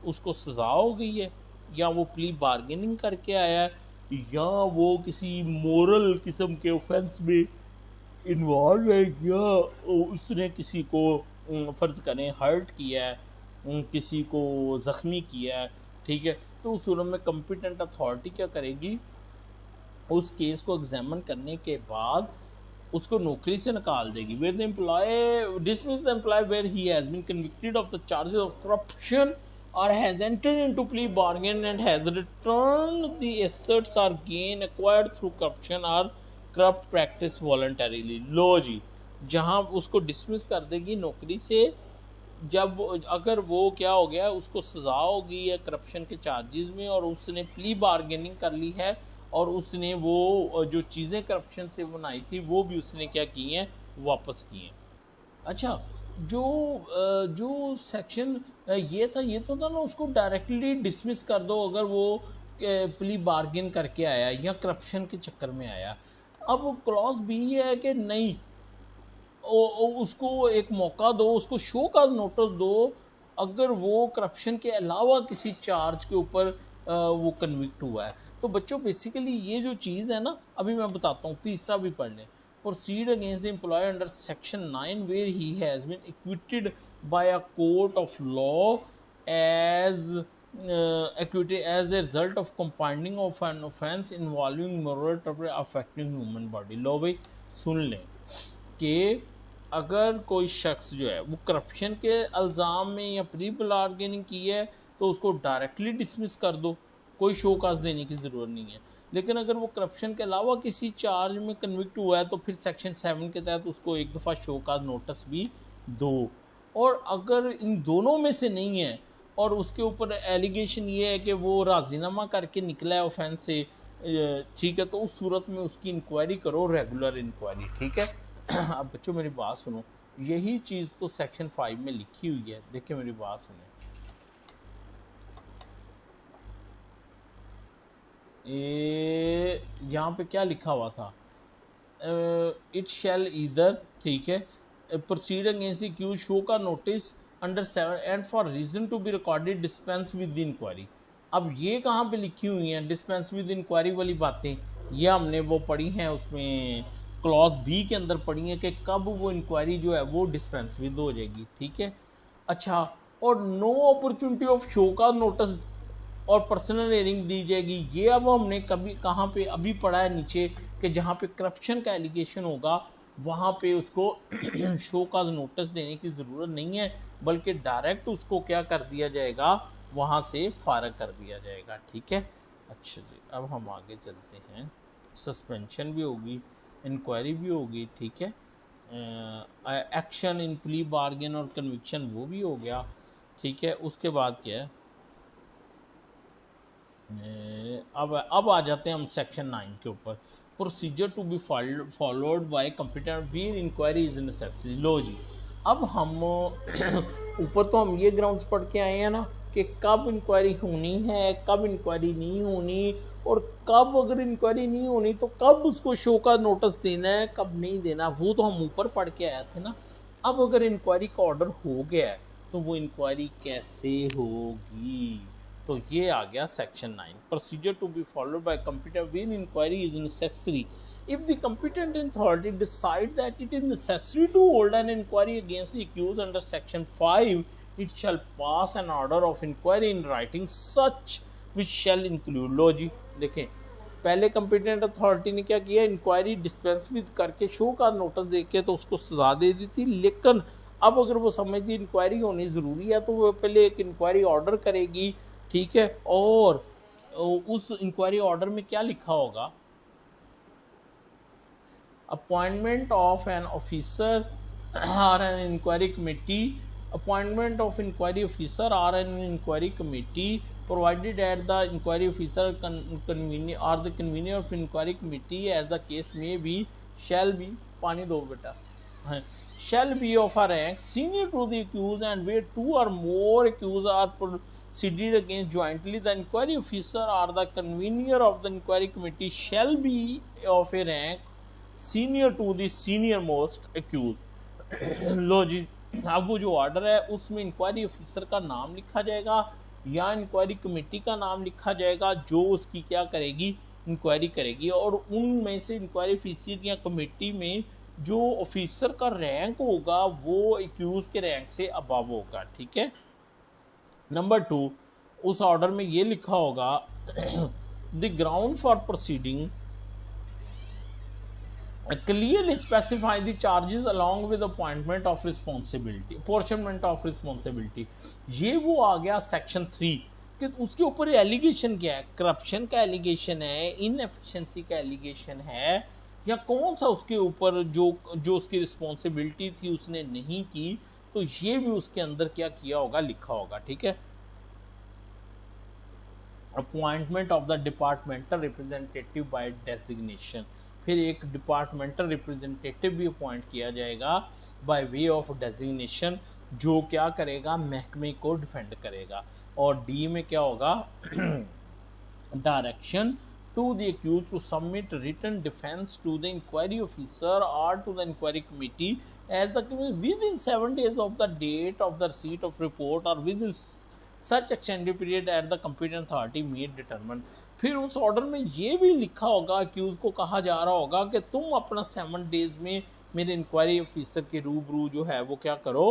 उसको सजा हो गई है या वो प्ली बार्गेनिंग करके आया है या वो किसी मोरल किस्म के ऑफेंस में इन्वॉल्व है या उसने किसी को फ़र्ज़ करें हर्ट किया है, किसी को ज़ख्मी किया है। ठीक है, तो उस सूरत में कॉम्पिटेंट अथॉरिटी क्या करेगी, उस केस को एग्जामिन करने के बाद उसको नौकरी से निकाल देगी। Where the employee dismiss the employee where he has been convicted of the charges of corruption or has entered into plea bargain and has returned the assets or gain acquired through corruption or corrupt practice voluntarily। लो जी, जहाँ उसको डिसमिस कर देगी नौकरी से जब अगर वो क्या हो गया, उसको सजा हो गई है करप्शन के चार्जेस में और उसने प्ली बार्गेनिंग कर ली है और उसने वो जो चीज़ें करप्शन से बनाई थी वो भी उसने क्या की हैं, वापस की हैं। अच्छा, जो सेक्शन ये तो था ना, उसको डायरेक्टली डिसमिस कर दो अगर वो प्ली बार्गेन करके आया या करप्शन के चक्कर में आया। अब क्लॉज बी है कि नहीं, उसको एक मौका दो, उसको शो का नोटिस दो अगर वो करप्शन के अलावा किसी चार्ज के ऊपर वो कन्विक्ट हुआ है। तो बच्चों बेसिकली ये जो चीज़ है ना, अभी मैं बताता हूँ, तीसरा भी पढ़ लें। Proceed against the employee under section 9 where he has been acquitted by a court of law as as a result of compounding of an offence involving moral turpitude affecting human body। लो भाई सुन लें कि अगर कोई शख्स जो है वो करप्शन के अल्ज़ाम में या प्री बार्गेनिंग की है तो उसको डायरेक्टली डिसमिस कर दो, कोई शोकाज देने की ज़रूरत नहीं है। लेकिन अगर वो करप्शन के अलावा किसी चार्ज में कन्विक्ट हुआ है तो फिर सेक्शन 7 के तहत उसको एक दफ़ा शो का नोटिस भी दो। और अगर इन दोनों में से नहीं है और उसके ऊपर एलिगेशन ये है कि वो राजीनामा करके निकला है ऑफेंस से, ठीक है, तो उस सूरत में उसकी इंक्वायरी करो, रेगुलर इंक्वायरी। ठीक है, अब बच्चों मेरी बात सुनो, यही चीज़ तो सेक्शन 5 में लिखी हुई है, देखिए मेरी बात सुनो। यहाँ पे क्या लिखा हुआ था, इट शैल ईदर, ठीक है, proceed against the accused show cause notice under 7 and for reason to be recorded dispense with the inquiry. अब ये कहाँ पे लिखी हुई हैं डिस्पेंस विद इंक्वायरी वाली बातें, ये हमने वो पढ़ी हैं उसमें क्लॉज बी के अंदर पढ़ी है कि कब वो इंक्वायरी जो है वो डिस्पेंस विद हो जाएगी। ठीक है, अच्छा, और no opportunity of show cause notice और पर्सनल हियरिंग दी जाएगी। ये अब हमने कभी कहाँ पे अभी पढ़ा है नीचे कि जहाँ पे करप्शन का एलिगेशन होगा वहाँ पे उसको शो का नोटिस देने की ज़रूरत नहीं है, बल्कि डायरेक्ट उसको क्या कर दिया जाएगा, वहाँ से फारग कर दिया जाएगा। ठीक है, अच्छा जी, अब हम आगे चलते हैं। सस्पेंशन भी होगी, इंक्वायरी भी होगी। ठीक है, एक्शन इन प्ली बार्गेन और कन्विक्शन वो भी हो गया। ठीक है, उसके बाद क्या है, अब आ जाते हैं हम सेक्शन 9 के ऊपर। Procedure to be followed by competent where inquiry is necessary. लो जी, अब हम ऊपर तो हम ये ग्राउंड्स पढ़ के आए हैं ना कि कब इंक्वायरी होनी है, कब इंक्वायरी नहीं होनी, और कब अगर इंक्वायरी नहीं होनी तो कब उसको शो का नोटिस देना है, कब नहीं देना, वो तो हम ऊपर पढ़ के आए थे ना। अब अगर इंक्वायरी का ऑर्डर हो गया है तो वो इंक्वायरी कैसे होगी, तो ये आ गया section 9। Procedure to be followed by computer when inquiry is necessary if the competent authority decide that it is necessary to hold an inquiry against the accused under section 5, it shall pass an order of inquiry in writing such which shall include। लो जी देखें, पहले कंपिटेंट अथॉरिटी ने क्या किया, इंक्वायरी डिस्पेंस विद करके शो का नोटिस दे के तो उसको सजा दे दी थी, लेकिन अब अगर वो समझती इंक्वायरी होनी ज़रूरी है तो वो पहले एक इंक्वायरी ऑर्डर करेगी। ठीक है, और उस इंक्वायरी ऑर्डर में क्या लिखा होगा, अपॉइंटमेंट ऑफ एन ऑफिसर और an inquiry committee, appointment of inquiry officer or an inquiry committee provided at the inquiry officer convener or the convener of inquiry committee as the case may be shall be पानी दो बेटा, shall be of a rank senior to the accused and where two or more accused are proceeded against jointly, the inquiry officer or the convener of the inquiry committee shall be of a rank senior to the senior most accused। लो जी, अब वो जो ऑर्डर है उसमें इंक्वायरी ऑफिसर का नाम लिखा जाएगा या इंक्वायरी कमेटी का नाम लिखा जाएगा जो उसकी क्या करेगी, इंक्वायरी करेगी, और उनमें से इंक्वायरी ऑफिसर या कमेटी में जो ऑफिसर का रैंक होगा वो एक्यूज के रैंक से अबव होगा। ठीक है, नंबर 2, उस ऑर्डर में ये लिखा होगा the ground for proceeding clearly specify the charges along with appointment of responsibility, apportionment of responsibility। ये वो आ गया सेक्शन 3 कि उसके ऊपर एलिगेशन क्या है, करप्शन का एलिगेशन है, इनएफिशिएंसी का एलिगेशन है, या कौन सा उसके ऊपर जो उसकी रिस्पॉन्सिबिलिटी थी उसने नहीं की, तो ये भी उसके अंदर क्या किया होगा, लिखा होगा। ठीक है, appointment of the departmental representative by designation, फिर एक डिपार्टमेंटल रिप्रेजेंटेटिव भी अपॉइंट किया जाएगा बाय वे ऑफ डेजिग्नेशन, जो क्या करेगा, महकमे को डिफेंड करेगा। और डी में क्या होगा, direction to the accused to submit written defence to the inquiry officer or to the inquiry committee as the within 7 days of the date of the receipt of report or within such extended period as the competent authority may determine. फिर उस ऑर्डर में ये भी लिखा होगा कि उसको कहा जा रहा होगा कि तुम अपना 7 days में मेरे इंक्वायरी ऑफिसर के रूबरू जो है वो क्या करो,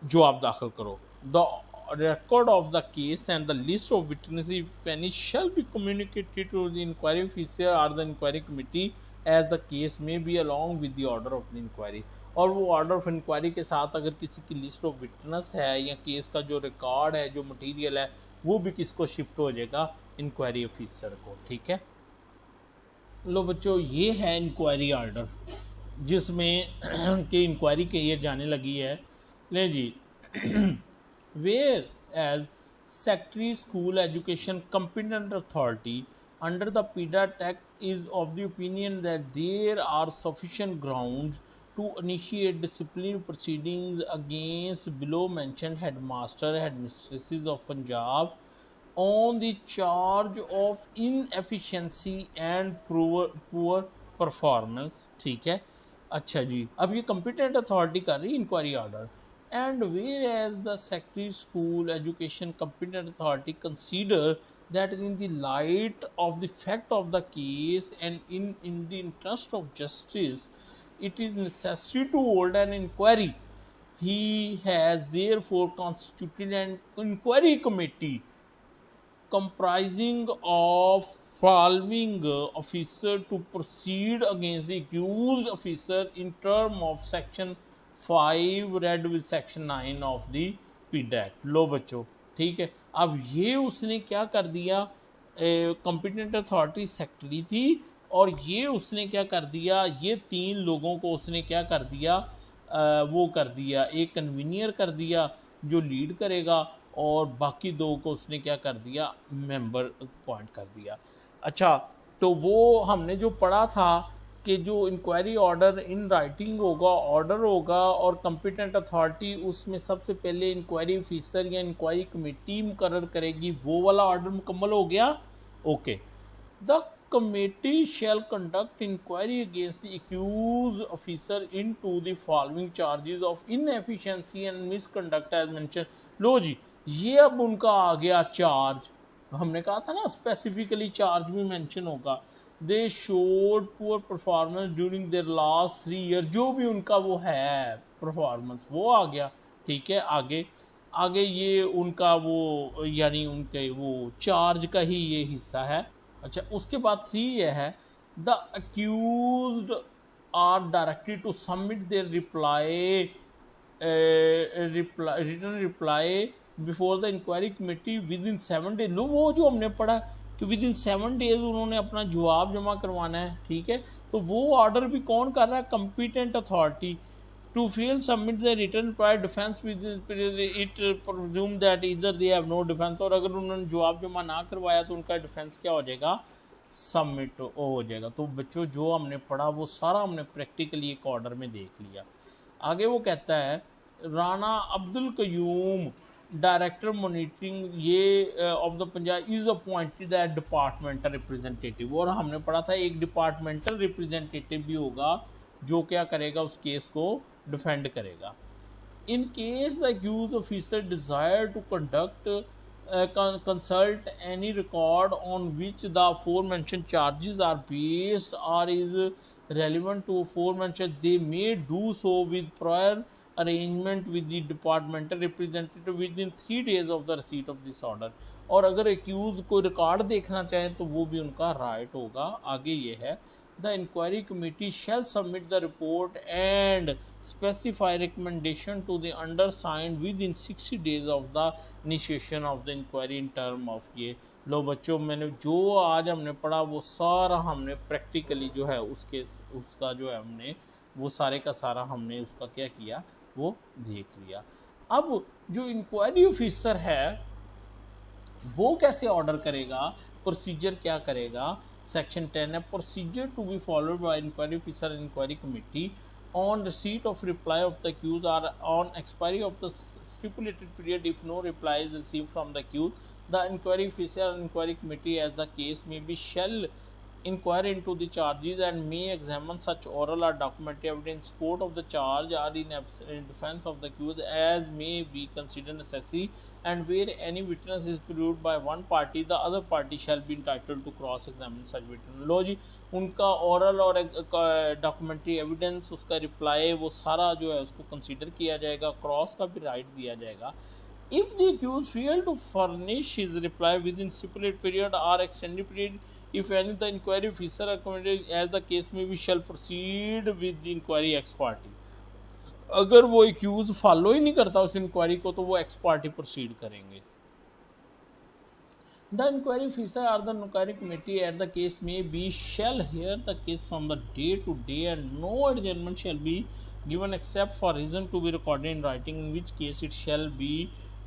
जवाब दाखिल करो। The record of the case and the list of witnesses if any shall be communicated to the inquiry officer or the inquiry committee as the case may be along with the order of the inquiry। और वो ऑर्डर ऑफ इंक्वायरी के साथ अगर किसी की लिस्ट ऑफ विटनेस है या केस का जो रिकॉर्ड है, जो मटेरियल है, वो भी किसको शिफ्ट हो जाएगा, इंक्वायरी ऑफिसर को। ठीक है, लो बच्चों, ये है इंक्वायरी ऑर्डर जिसमें कि इंक्वायरी के ये जाने लगी है। ले जी, whereas Secretary School Education Competent Authority under the PDAT Act is of the opinion that there are sufficient grounds to initiate disciplinary proceedings against below mentioned headmaster headmistresses of Punjab on the charge of inefficiency and poor performance। ठीक है, अच्छा जी, अब ये competent authority कर रही inquiry order. And whereas the Secretary School Education Competent Authority consider that in the light of the fact of the case and in the interest of justice, it is necessary to hold an inquiry He has therefore constituted an inquiry committee comprising of following officer to proceed against the accused officer in term of section 5 read with section 9 of the PID Act। लो बच्चों, ठीक है। अब ये उसने क्या कर दिया, कॉम्पिटेंट अथॉरिटी सेक्रेटरी थी, और ये उसने क्या कर दिया, ये 3 लोगों को उसने क्या कर दिया, वो कर दिया, एक कन्वीनियर कर दिया जो लीड करेगा, और बाकी 2 को उसने क्या कर दिया, मेंबर अपॉइंट कर दिया। अच्छा, तो वो हमने जो पढ़ा था कि जो इंक्वायरी ऑर्डर इन राइटिंग होगा, ऑर्डर होगा, और कॉम्पिटेंट अथॉरिटी उसमें सबसे पहले इंक्वायरी ऑफिसर या इंक्वायरी कमेटी मुकर्रर करेगी, वो वाला ऑर्डर मुकम्मल हो गया। Okay, the committee shall conduct inquiry against the accused officer into the following charges of inefficiency and misconduct as mentioned। लो जी, ये अब उनका आ गया चार्ज। हमने कहा था ना स्पेसिफिकली चार्ज भी मेंशन होगा। They showed poor performance during their last 3 year, जो भी उनका वो है परफॉर्मेंस, वो आ गया। ठीक है, आगे ये उनका वो यानी उनके वो चार्ज का ही ये हिस्सा है। अच्छा, उसके बाद 3 ये है, the accused are directed to submit their written reply before the inquiry committee within 7 days. लो, वो जो हमने पढ़ा कि विद इन 7 डेज उन्होंने अपना जवाब जमा करवाना है। ठीक है, तो वो ऑर्डर भी कौन कर रहा है, competent authority. To fail submit the written reply defense with it presume that either they have no defense, और अगर उन्होंने जवाब जमा ना करवाया तो उनका डिफेंस क्या हो जाएगा, सबमिट हो जाएगा। तो बच्चों जो हमने पढ़ा वो सारा हमने प्रैक्टिकली एक ऑर्डर में देख लिया। आगे वो कहता है, राना अब्दुल कयूम डायरेक्टर मॉनिटरिंग ये of the Punjab is appointed as departmental representative, और हमने पढ़ा था एक डिपार्टमेंटल रिप्रेजेंटेटिव भी होगा जो क्या करेगा, उस केस को डिफेंड करेगा। In case the accused officer desire to conduct consult any record on which the aforementioned charges are based or is relevant to aforementioned, they may do so with prior arrangement with the departmental representative within 3 days of the receipt of this order। और अगर एक्यूज कोई रिकॉर्ड देखना चाहें तो वो भी उनका राइट होगा। आगे ये है, the inquiry committee shall submit the report and specify recommendation to the undersigned within 60 days of the initiation of the inquiry in term of ये। लो बच्चों, मैंने जो आज हमने पढ़ा वो सारा हमने प्रैक्टिकली जो है उसका जो है हमने वो सारे का सारा हमने उसका क्या किया, वो देख लिया। अब जो इंक्वायरी ऑफिसर है वो कैसे ऑर्डर करेगा, प्रोसीजर क्या करेगा। सेक्शन 10 है, procedure to be followed by inquiry officer and inquiry committee on receipt of reply of the accused or on expiry of the stipulated period if no reply is received from the accused, the inquiry officer and inquiry committee as the case may be shall inquire into the charges and may examine such oral or documentary evidence in support of the charge or in defense of the accused as may be considered necessary, and where any witness is proved by one party the other party shall be entitled to cross examine such witness। लो जी, उनका oral और documentary evidence उसका reply वो सारा जो है उसको consider किया जाएगा, cross का भी right दिया जाएगा। If the accused fail to furnish his reply within stipulated period or extended period, if any, the inquiry officer or committee as the case may be shall proceed with the inquiry ex parte। अगर वो एक्यूज फॉलो ही नहीं करता उस इंक्वायरी को तो वो एक्स पार्टी प्रोसीड करेंगे। The inquiry officer or the inquiry committee at the case may be shall hear the case from the day to day and no adjournment shall be given except for reason to be recorded in writing, in which case it shall be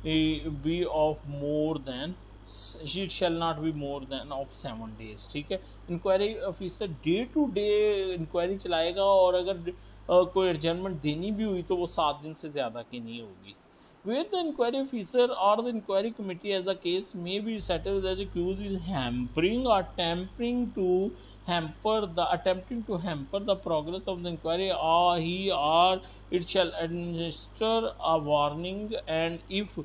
of more than it shall not be more than of 7 days। ठीक है, inquiry officer day to day inquiry चलाएगा और अगर कोई एडजर्नमेंट देनी भी हुई तो वो 7 दिन से ज़्यादा की नहीं होगी। Where the inquiry officer or the inquiry committee as the case may be settled that the accused is hampering or attempting to hamper the progress of the inquiry, or he or it shall administer a warning, and if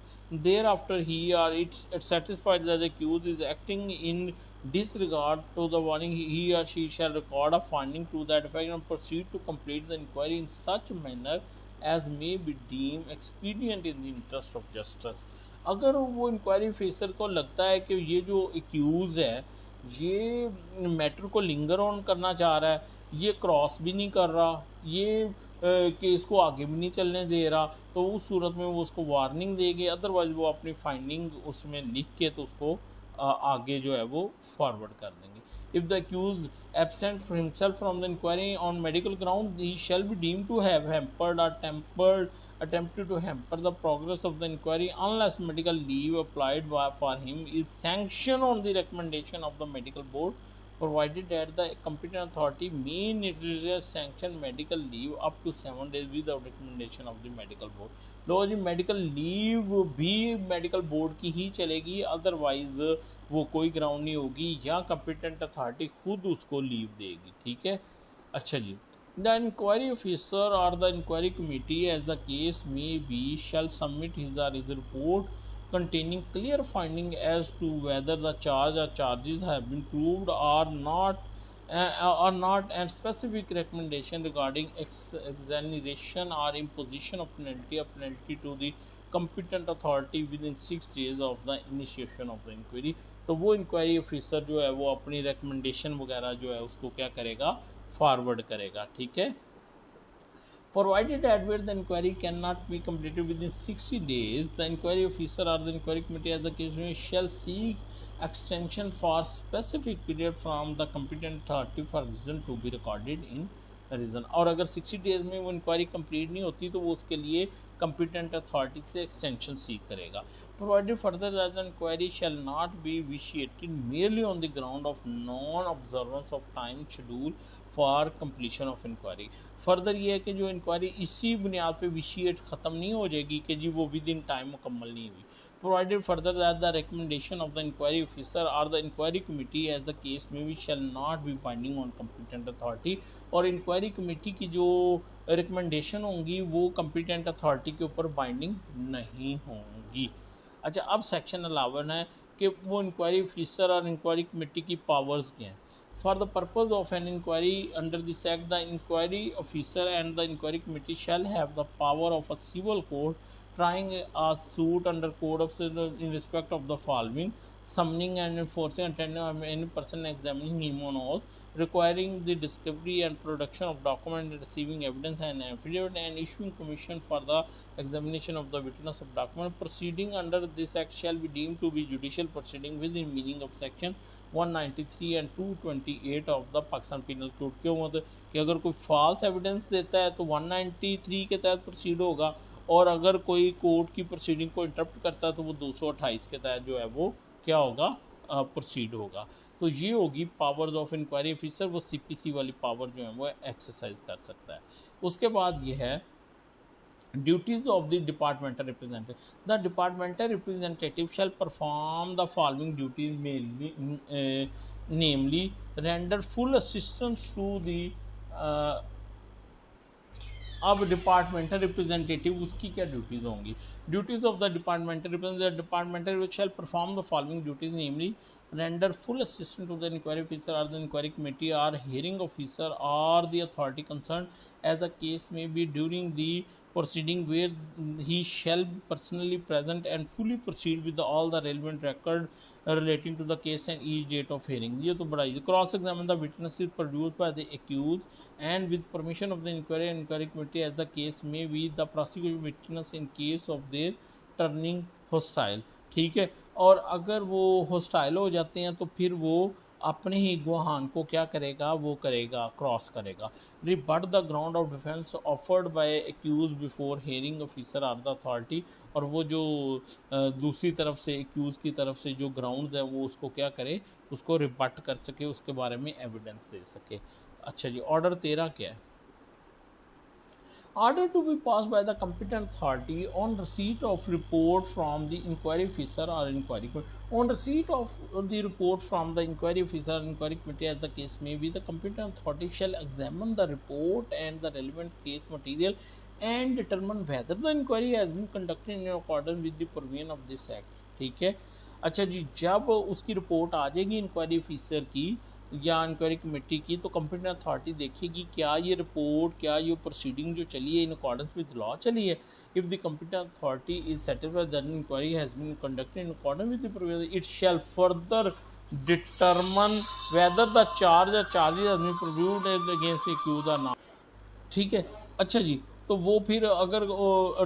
thereafter he or it satisfied that the accused is acting in disregard to the warning, he or she shall record a finding to that effect and proceed to complete the inquiry in such manner as may be deemed expedient in the interest of justice। अगर वो इंक्वायरी ऑफिसर को लगता है कि ये जो एक्यूज़ है ये मैटर को लिंगर ऑन करना चाह रहा है, ये क्रॉस भी नहीं कर रहा, ये केस को आगे भी नहीं चलने दे रहा, तो उस सूरत में वो उसको वार्निंग देगी। अदरवाइज़ वो अपनी फाइंडिंग उसमें लिख के तो उसको आगे जो है वो फॉरवर्ड कर देंगे। If the accused absent for himself from the inquiry on medical ground, he shall be deemed to have hampered or attempted to hamper the progress of the inquiry unless medical leave applied for him is sanctioned on the recommendation of the medical board, provided that the competent authority may nevertheless sanction medical leave up to 7 days without recommendation of the medical board। लो जी, मेडिकल लीव भी मेडिकल बोर्ड की ही चलेगी, अदरवाइज वो कोई ग्राउंड नहीं होगी या कंपिटेंट अथॉरिटी खुद उसको लीव देगी। ठीक है, अच्छा जी। The inquiry officer or the inquiry committee as the case may be shall submit his or his report containing clear finding as to whether the charge or charges have been proved or not, and specific recommendation regarding exoneration or imposition of penalty to the competent authority within 6 days of the initiation of the inquiry। तो वो इंक्वायरी ऑफिसर जो है वो अपनी रिकमेंडेशन वगैरह जो है उसको क्या करेगा, फॉरवर्ड करेगा। ठीक है, provided that where the inquiry cannot be completed within 60 days, the inquiry officer or the inquiry committee as the case may shall seek extension for specific period from the competent authority for reason to be recorded in reason. और अगर 60 डेज़ में वो इंक्वायरी कंप्लीट नहीं होती तो वो उसके लिए कंपिटेंट अथॉरिटी से एक्सटेंशन सीक करेगा। Provided further that the inquiry shall not be vitiated merely on the ground of non observance of time schedule for completion of inquiry. Further ये है कि जो इंक्वायरी इसी बुनियाद पे विशिएट ख़त्म नहीं हो जाएगी कि जी वो विद इन टाइम मुकम्मल नहीं हुई। Provided further that the recommendation of the inquiry officer or the inquiry committee as the case में be shall not be binding on competent authority. और इंक्वायरी कमेटी की जो रिकमेंडेशन होंगी वो कंपिटेंट अथॉरिटी के ऊपर बाइंडिंग नहीं होंगी। अच्छा, अब सेक्शन 11 है कि वो inquiry officer or inquiry committee की पावर्स क्या हैं। For the purpose of an inquiry under this act, the inquiry officer and the inquiry committee shall have the power of a civil court trying a suit under code of in respect of the following: summoning and enforcing attendance of any person examining him on oath, requiring the discovery and production of document, receiving evidence and affidavit, and issuing commission for the examination of the witness of document। Proceeding under this act shall be deemed to be judicial proceeding within meaning of section 193 and 228 of the Pakistan Penal Code। क्यों? मतलब कि अगर कोई फॉल्स एविडेंस देता है तो 193 के तहत प्रोसीड होगा, और अगर कोई कोर्ट की प्रोसीडिंग को इंटरप्ट करता है तो वो 228 के तहत जो है वो क्या होगा, प्रोसीड होगा। तो ये होगी पावर्स ऑफ इंक्वायरी ऑफिसर, वो सीपीसी वाली पावर जो है वो एक्सरसाइज कर सकता है। उसके बाद ये है duties of the departmental representative. The departmental representative shall perform the following duties namely render full assistance to the. अब डिपार्टमेंटल रिप्रेजेंटेटिव उसकी क्या ड्यूटीज़ होंगी? Duties of the departmental representative, departmental shall perform the following duties namely render full assistance to the inquiry officer or the inquiry committee or hearing officer or the authority concerned as the case may be during the proceeding, where he shall be personally present and fully proceed with all the relevant record relating to the case and each date of hearing। ये तो बड़ा cross examine the witnesses produced by the accused and with permission of the inquiry committee as the case may be the prosecuting witness in case of their turning hostile। ठीक है, और अगर वो हॉस्टाइल हो जाते हैं तो फिर वो अपने ही गुहान को क्या करेगा, वो करेगा क्रॉस करेगा। Rebut the ground of defence offered by accuse before hearing officer or the authority. और वो जो दूसरी तरफ से एक्यूज की तरफ से जो ग्राउंड है वो उसको क्या करे, उसको रिबट कर सके, उसके बारे में एविडेंस दे सके। अच्छा जी, ऑर्डर 13 क्या है? Order to be passed by the competent authority on receipt of report from the inquiry officer or inquiry committee. On receipt of the report from the inquiry officer or inquiry committee as the case may be, the competent authority shall examine the report and the relevant case material and determine whether the inquiry has been conducted in accordance with the provision of this act। ठीक है, अच्छा जी, जब उसकी रिपोर्ट आ जाएगी इंक्वायरी ऑफिसर की या इंक्वायरी कमेटी की, तो कंपिटेंट अथॉरिटी देखेगी क्या ये रिपोर्ट, क्या ये प्रोसीडिंग जो चली है इन अकॉर्डेंस विद लॉ चली है। If the competent authority is satisfied that inquiry has been conducted in accordance with the provision, it shall further determine whether the charge और charges has been proved against the accused or not. ठीक है, अच्छा जी, तो वो फिर अगर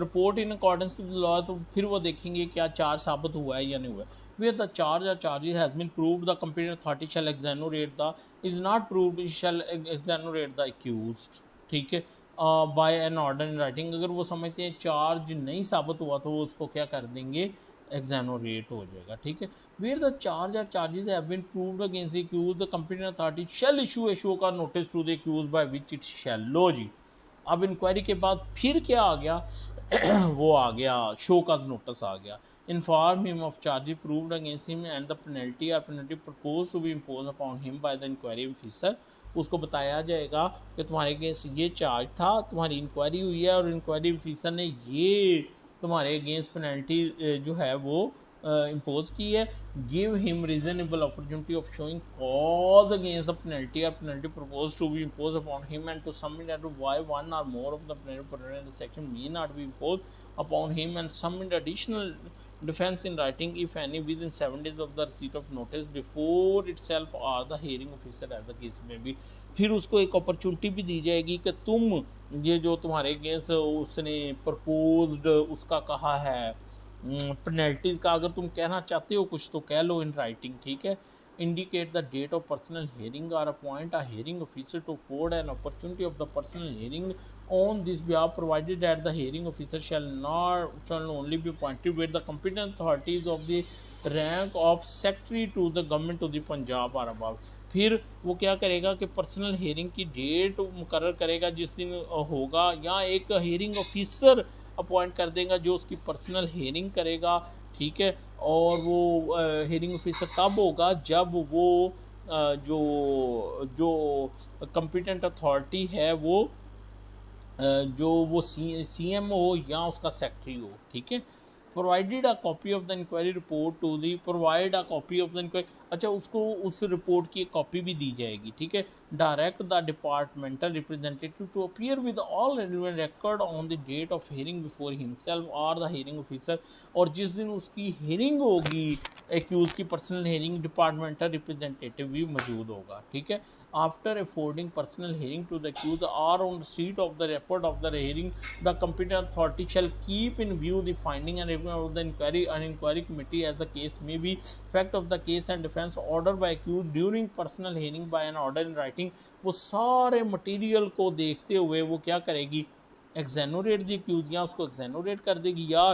report in accordance with law, तो फिर वो देखेंगे क्या चार्ज साबित हुआ है या नहीं हुआ है। वेयर द चार्ज और charges has been proved the competent authority shall exonerate the, is not proved shall exonerate the accused. ठीक है, by an order in writing. अगर वो समझते हैं चार्ज नहीं साबित हुआ तो वो उसको क्या कर देंगे, एग्जैनोरेट हो जाएगा। ठीक है, वेयर द चार्ज और charges have been proved against the accused the competent authority shall issue a show cause notice to the accused by which it shall. लो जी, अब इंक्वायरी के बाद फिर क्या आ गया वो आ गया शो का नोटिस आ गया। Inform him of charges proved against him and the penalty or penalty proposed to be imposed upon him by the inquiry officer. उसको बताया जाएगा कि तुम्हारे अगेंस्ट ये चार्ज था, तुम्हारी इंक्वायरी हुई है और इंक्वायरी ऑफिसर ने ये तुम्हारे अगेंस्ट पेनल्टी जो है वो इम्पोज की है। Give him reasonable opportunity of showing cause against the penalty or penalty proposed to be imposed upon him and to submit as why one और more of the penalty provision in the section may not be imposed upon him and submit additional defense in writing if any within 7 days of the receipt of notice before itself or the hearing officer as the case may be। फिर उसको एक अपॉर्चुनिटी भी दी जाएगी कि तुम ये जो तुम्हारे अगेंस्ट उसने प्रपोज्ड उसका कहा है पेनल्टीज का, अगर तुम कहना चाहते हो कुछ तो कह लो इन राइटिंग। ठीक है, indicate the date of personal hearing or appoint a hearing officer to afford an opportunity of the personal hearing on this behalf, provided that the hearing officer shall only be appointed with the competent authorities of the rank of secretary to the government of the Punjab or above। फिर वो क्या करेगा कि पर्सनल हेयरिंग की डेट मुकर्रर करेगा जिस दिन होगा, या एक हेयरिंग ऑफिसर अपॉइंट कर देगा जो उसकी पर्सनल हेयरिंग करेगा। ठीक है, और वो हेयरिंग ऑफिसर तब होगा जब वो जो जो कंपिटेंट अथॉरिटी है वो जो वो सीएम हो या उसका सेक्रेटरी हो। ठीक है, provided a copy of the inquiry report to the, provide a copy of the inquiry, अच्छा उसको उस रिपोर्ट की एक कॉपी भी दी जाएगी। ठीक है, direct the departmental representative to appear with all relevant record on the date of hearing before himself और द हियरिंग ऑफिसर, और जिस दिन उसकी हियरिंग होगी एक्यूज की पर्सनल हियरिंग डिपार्टमेंटल रिप्रेजेंटेटिव भी मौजूद होगा। ठीक है, after affording personal hearing to the accused or on receipt of the report of the hearing the competent authority shall keep in view the finding and of the inquiry committee as the case may be, fact of the case and defense ordered by accused during personal hearing by an order in writing। वो सारे मटेरियल को देखते हुए वो क्या करेगी, एक्सैनोरेट दी एक्यूज, या उसको एक्सैनोरेट कर देगी या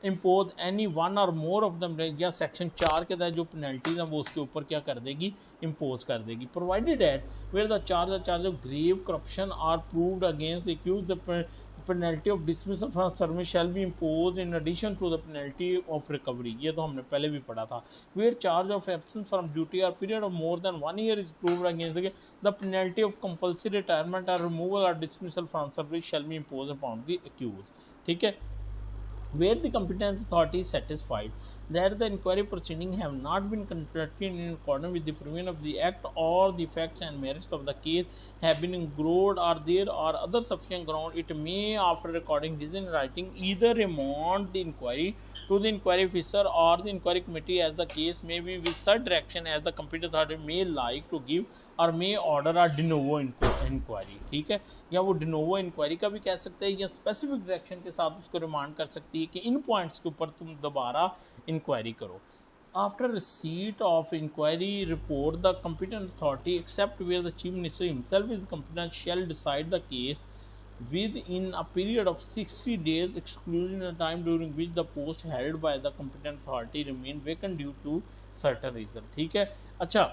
इम्पोज एनी वन और मोर ऑफ द, या सेक्शन 4 के तहत जो पेनल्टीज हैं वो उसके ऊपर क्या कर देगी, इम्पोज कर देगी। Provided at where the charge of grave corruption are proved against the accused, the penalty of dismissal from service shall be imposed in addition to the penalty of recovery। ये तो हमने पहले भी पढ़ा था। where charge of absence from duty or period of more than 1 year is proved against the penalty of compulsory retirement or removal or dismissal from service shall be imposed upon the accused। ठीक है, where the competent authority is satisfied that the inquiry proceeding have not been conducted in accordance with the provision of the act or the facts and merits of the case have been ignored or there are other sufficient ground, it may after recording this in writing either remand the inquiry to the inquiry officer or the inquiry committee as the case may be with such direction as the competent authority may like to give और मे ऑर्डर आ डिनोवो इंक्वायरी। ठीक है, या वो डिनोवो इंक्वायरी का भी कह सकते हैं या स्पेसिफिक डायरेक्शन के साथ उसको रिमांड कर सकती है कि इन पॉइंट्स के ऊपर तुम दोबारा इंक्वायरी करो। After receipt of inquiry report the competent authority except where the chief minister himself is competent shall decide the case within a period of 60 days excluding the time during which the post held by the competent authority remain vacant due to certain reason। ठीक है, अच्छा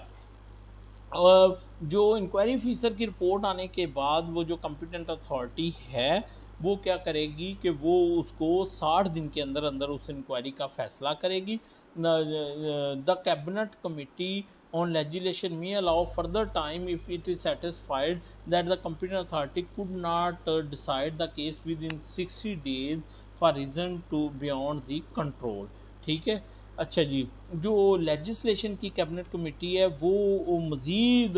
जो इंक्वायरी ऑफिसर की रिपोर्ट आने के बाद वो जो कंपिटेंट अथॉरिटी है वो क्या करेगी कि वो उसको 60 दिन के अंदर अंदर उस इंक्वायरी का फैसला करेगी। The cabinet committee on legislation may allow further time if it is satisfied that the competent authority could not decide the case within 60 days for reason to beyond the control। ठीक है, अच्छा जी, जो लेजिस्लेशन की कैबिनेट कमेटी है वो मज़ीद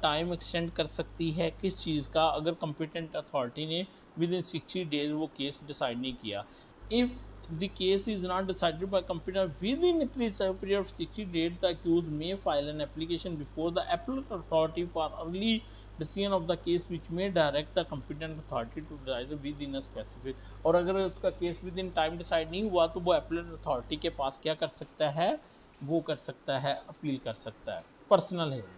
टाइम एक्सटेंड कर सकती है किस चीज़ का, अगर कम्पिटेंट अथॉरिटी ने विद इन 60 डेज वो केस डिसाइड नहीं किया। If the case is not decided by computer within a period of 60 days, the accused may file an application before the appellate authority for early decision of the case, which may direct the competent authority to decide within a specific। और अगर उसका case with in time decide नहीं हुआ तो वो appellate अथॉरिटी के पास क्या कर सकता है, वो कर सकता है, अपील कर सकता है। पर्सनल है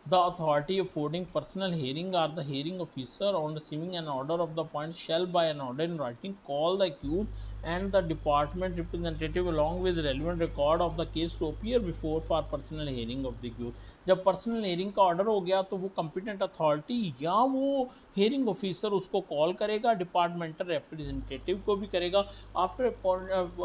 the authority affording personal hearing or the hearing officer on receiving an order of the point shall by an order in writing call the accused and the department representative along with relevant record of the case to appear before for personal hearing of the accused। जब personal hearing का order हो गया तो वो competent authority या वो hearing officer उसको call करेगा, departmental representative को भी करेगा। After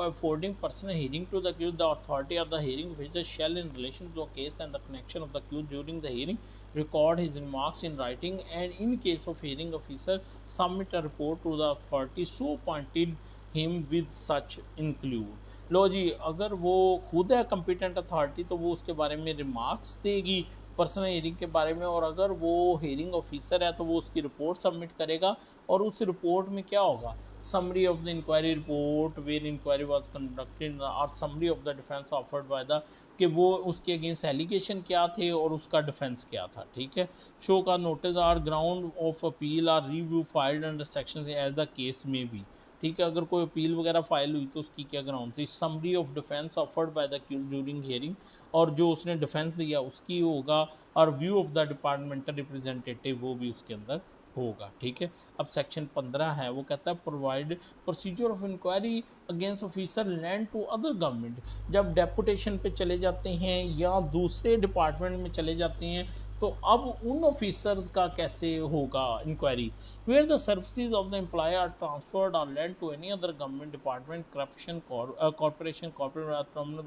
affording personal hearing to the accused, the authority of the hearing officer shall in relation to the case and the connection of the accused during the hearing record his remarks in writing and in case of hearing officer submit a report to the authority so appointed him with such include। लो जी, अगर वो खुद है competent authority तो वो उसके बारे में remarks देगी पर्सनल हेयरिंग के बारे में, और अगर वो हेयरिंग ऑफिसर है तो वो उसकी रिपोर्ट सबमिट करेगा और उस रिपोर्ट में क्या होगा, summary of the inquiry report where inquiry was conducted और summary of the defence offered by the, कि वो उसके अगेंस्ट एलिगेशन क्या थे और उसका डिफेंस क्या था। ठीक है, show cause notice or ground of appeal or review filed under section as the case में भी। ठीक है, अगर कोई अपील वगैरह फाइल हुई तो उसकी क्या ग्राउंड थी, summary of defence offered by the accused during hearing, और जो उसने डिफेंस दिया उसकी होगा, और view of the departmental representative वो भी उसके अंदर होगा। ठीक है, अब सेक्शन 15 है, वो कहता है provide procedure of inquiry against officer land to other government. जब डेपुटेशन पे चले जाते हैं या दूसरे डिपार्टमेंट में चले जाते हैं तो अब उन ऑफिसर्स का कैसे होगा inquiry, where the services of the employee are transferred or lent to any other government department, corruption corporation, corporate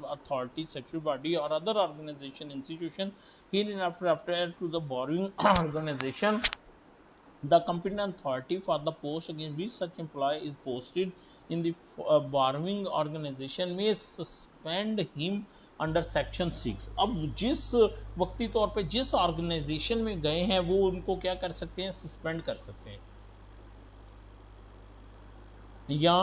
authority, secretary body or other organisation institution hereinafter to the borrowing organisation, the competent authority for the post against which such employee is posted in the borrowing organization may suspend him under section 6। अब जिस वक्ती तौर पे जिस ऑर्गेनाइजेशन में गए हैं वो उनको क्या कर सकते हैं, सस्पेंड कर सकते हैं या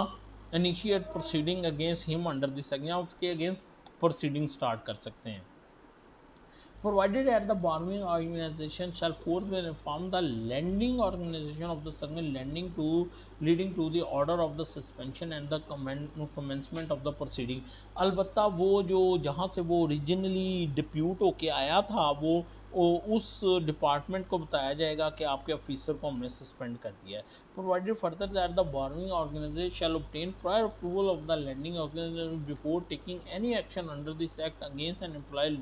initiate proceeding against him under this, या उसके अगेंस्ट प्रोसीडिंग स्टार्ट कर सकते हैं। Provided at the borrowing organization shall forthwith inform the lending organization of the second lending to leading to the order of the suspension and the commencement of the proceeding। अलबत्ता वो जो जहाँ से वो ओरिजिनली डिप्यूट होके आया था वो उस डिपार्टमेंट को बताया जाएगा कि आपके ऑफिसर को हमने सस्पेंड कर दिया है। Provided further that the borrowing organisation shall obtain prior approval of the lending organisation before taking any action under this act against an employee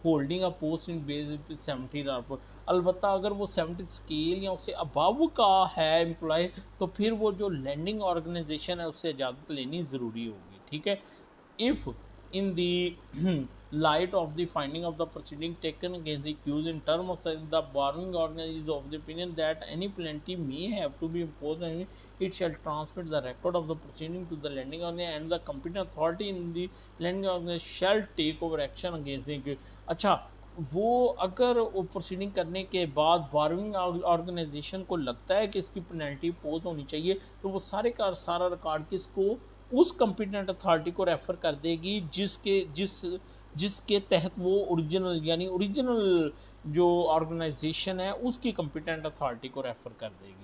holding a post in base 70 आर। अलबत्ता अगर वो 70 स्केल या उससे अबव का है एम्प्लॉय तो फिर वो जो लैंडिंग ऑर्गेनाइजेशन है उससे इजाज़त लेनी ज़रूरी होगी। ठीक है, if in the light of the finding of the proceeding taken against the accused in term of the borrowing organization is of the opinion that any penalty may have to be imposed and it shall transmit the record of the proceeding to the lending organization and the competent authority in the lending organization shall take over action against the accused। अच्छा, वो अगर वो प्रोसीडिंग करने के बाद बोरोइंग ऑर्गेनाइजेशन को लगता है कि इसकी पेनल्टी पोज होनी चाहिए तो वो सारे का सारा रिकॉर्ड किसको, उस कॉम्पिटेंट अथॉरिटी को रेफ़र कर देगी जिसके तहत वो ओरिजिनल यानी ओरिजिनल जो ऑर्गेनाइजेशन है उसकी कॉम्पिटेंट अथॉरिटी को रेफ़र कर देगी।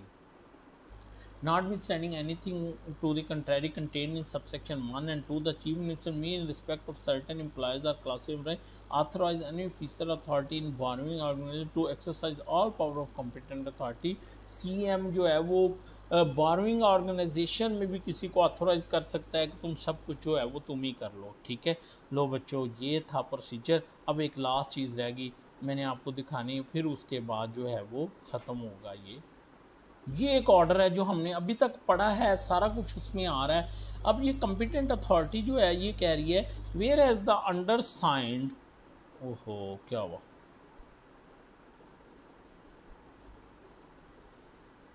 Notwithstanding anything to the contrary contained in subsection 1 and 2, the Chief Minister may in respect of certain employees or classes of employees authorize any officer authority in borrowing organization to exercise all power of competent authority। CM जो है वो बोरोइंग ऑर्गेनाइजेशन में भी किसी को ऑथोराइज कर सकता है कि तुम सब कुछ जो है वो तुम ही कर लो। ठीक है, लो बच्चों ये था प्रोसीजर। अब एक लास्ट चीज़ रहेगी मैंने आपको दिखानी है, फिर उसके बाद जो है वो ख़त्म होगा। ये एक ऑर्डर है जो हमने अभी तक पढ़ा है, सारा कुछ उसमें आ रहा है। अब ये कॉम्पिटेंट अथॉरिटी जो है ये कह रही है whereas the undersigned, ओहो क्या हुआ,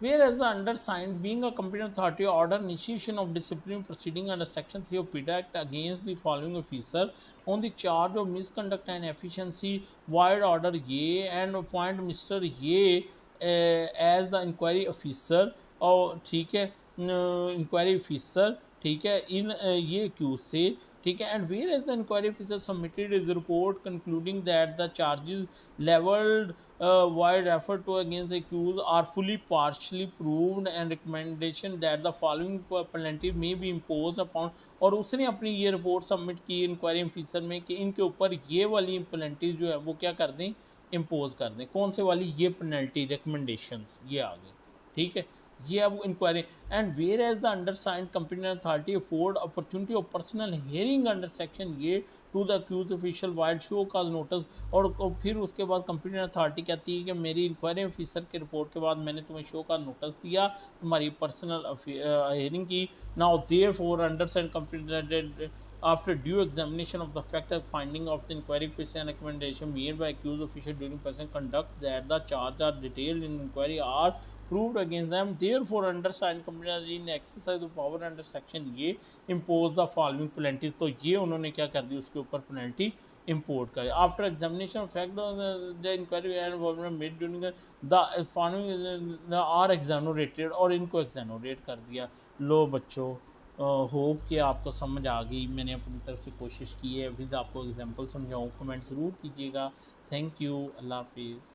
Whereas the undersigned, being a competent authority, order initiation of disciplinary proceeding under Section 3 of PIDA Act against the following officer on the charge of misconduct and efficiency, void order Ye, and appoint Mr. Ye as the inquiry officer, और ठीक है इंक्वायरी ऑफिसर, ठीक है इन ये एक्यूज से, ठीक है, and whereas the inquiry officer submitted is report concluding that the charges levelled while referred to against the accused are fully partially proved and recommendation that the following penalty may be imposed upon, और उसने अपनी ये रिपोर्ट सबमिट की इंक्वायरी ऑफिसर में कि इनके ऊपर ये वाली पेनल्टीज जो है वो क्या कर दें, इम्पोज कर दें। कौन से वाली, ये पेनल्टी रिकमेंडेशंस ये आ गई, ठीक है, ये अब inquiry. And whereas the undersigned competent authority afford opportunity of personal hearing under section ये to the accused official vide show cause notice, और फिर उसके बाद कंपनी अथॉरिटी कहती है कि मेरी इंक्वायरी ऑफिसर की रिपोर्ट के बाद मैंने तुम्हें शो का नोटिस दिया, तुम्हारी पर्सनल हियरिंग की। Now therefore undersigned competent after due examination of the fact and finding of the inquiry officer and recommendation made by accused official during present conduct that the charge are detailed in inquiry are proved against them, therefore undersigned company in exercise of power under section ये impose the following penalties। तो ये उन्होंने क्या कर दी, उसके ऊपर पेनल्टी import करे। After examination of fact the inquiry and made during the following are exonerated, और इनको एग्जानोरेट कर दिया। लो बच्चों, होप कि आपको समझ आ गई, मैंने अपनी तरफ से कोशिश की है, विद आपको एग्जांपल समझाऊँ। कमेंट ज़रूर कीजिएगा। थैंक यू, अल्लाह हाफिज़।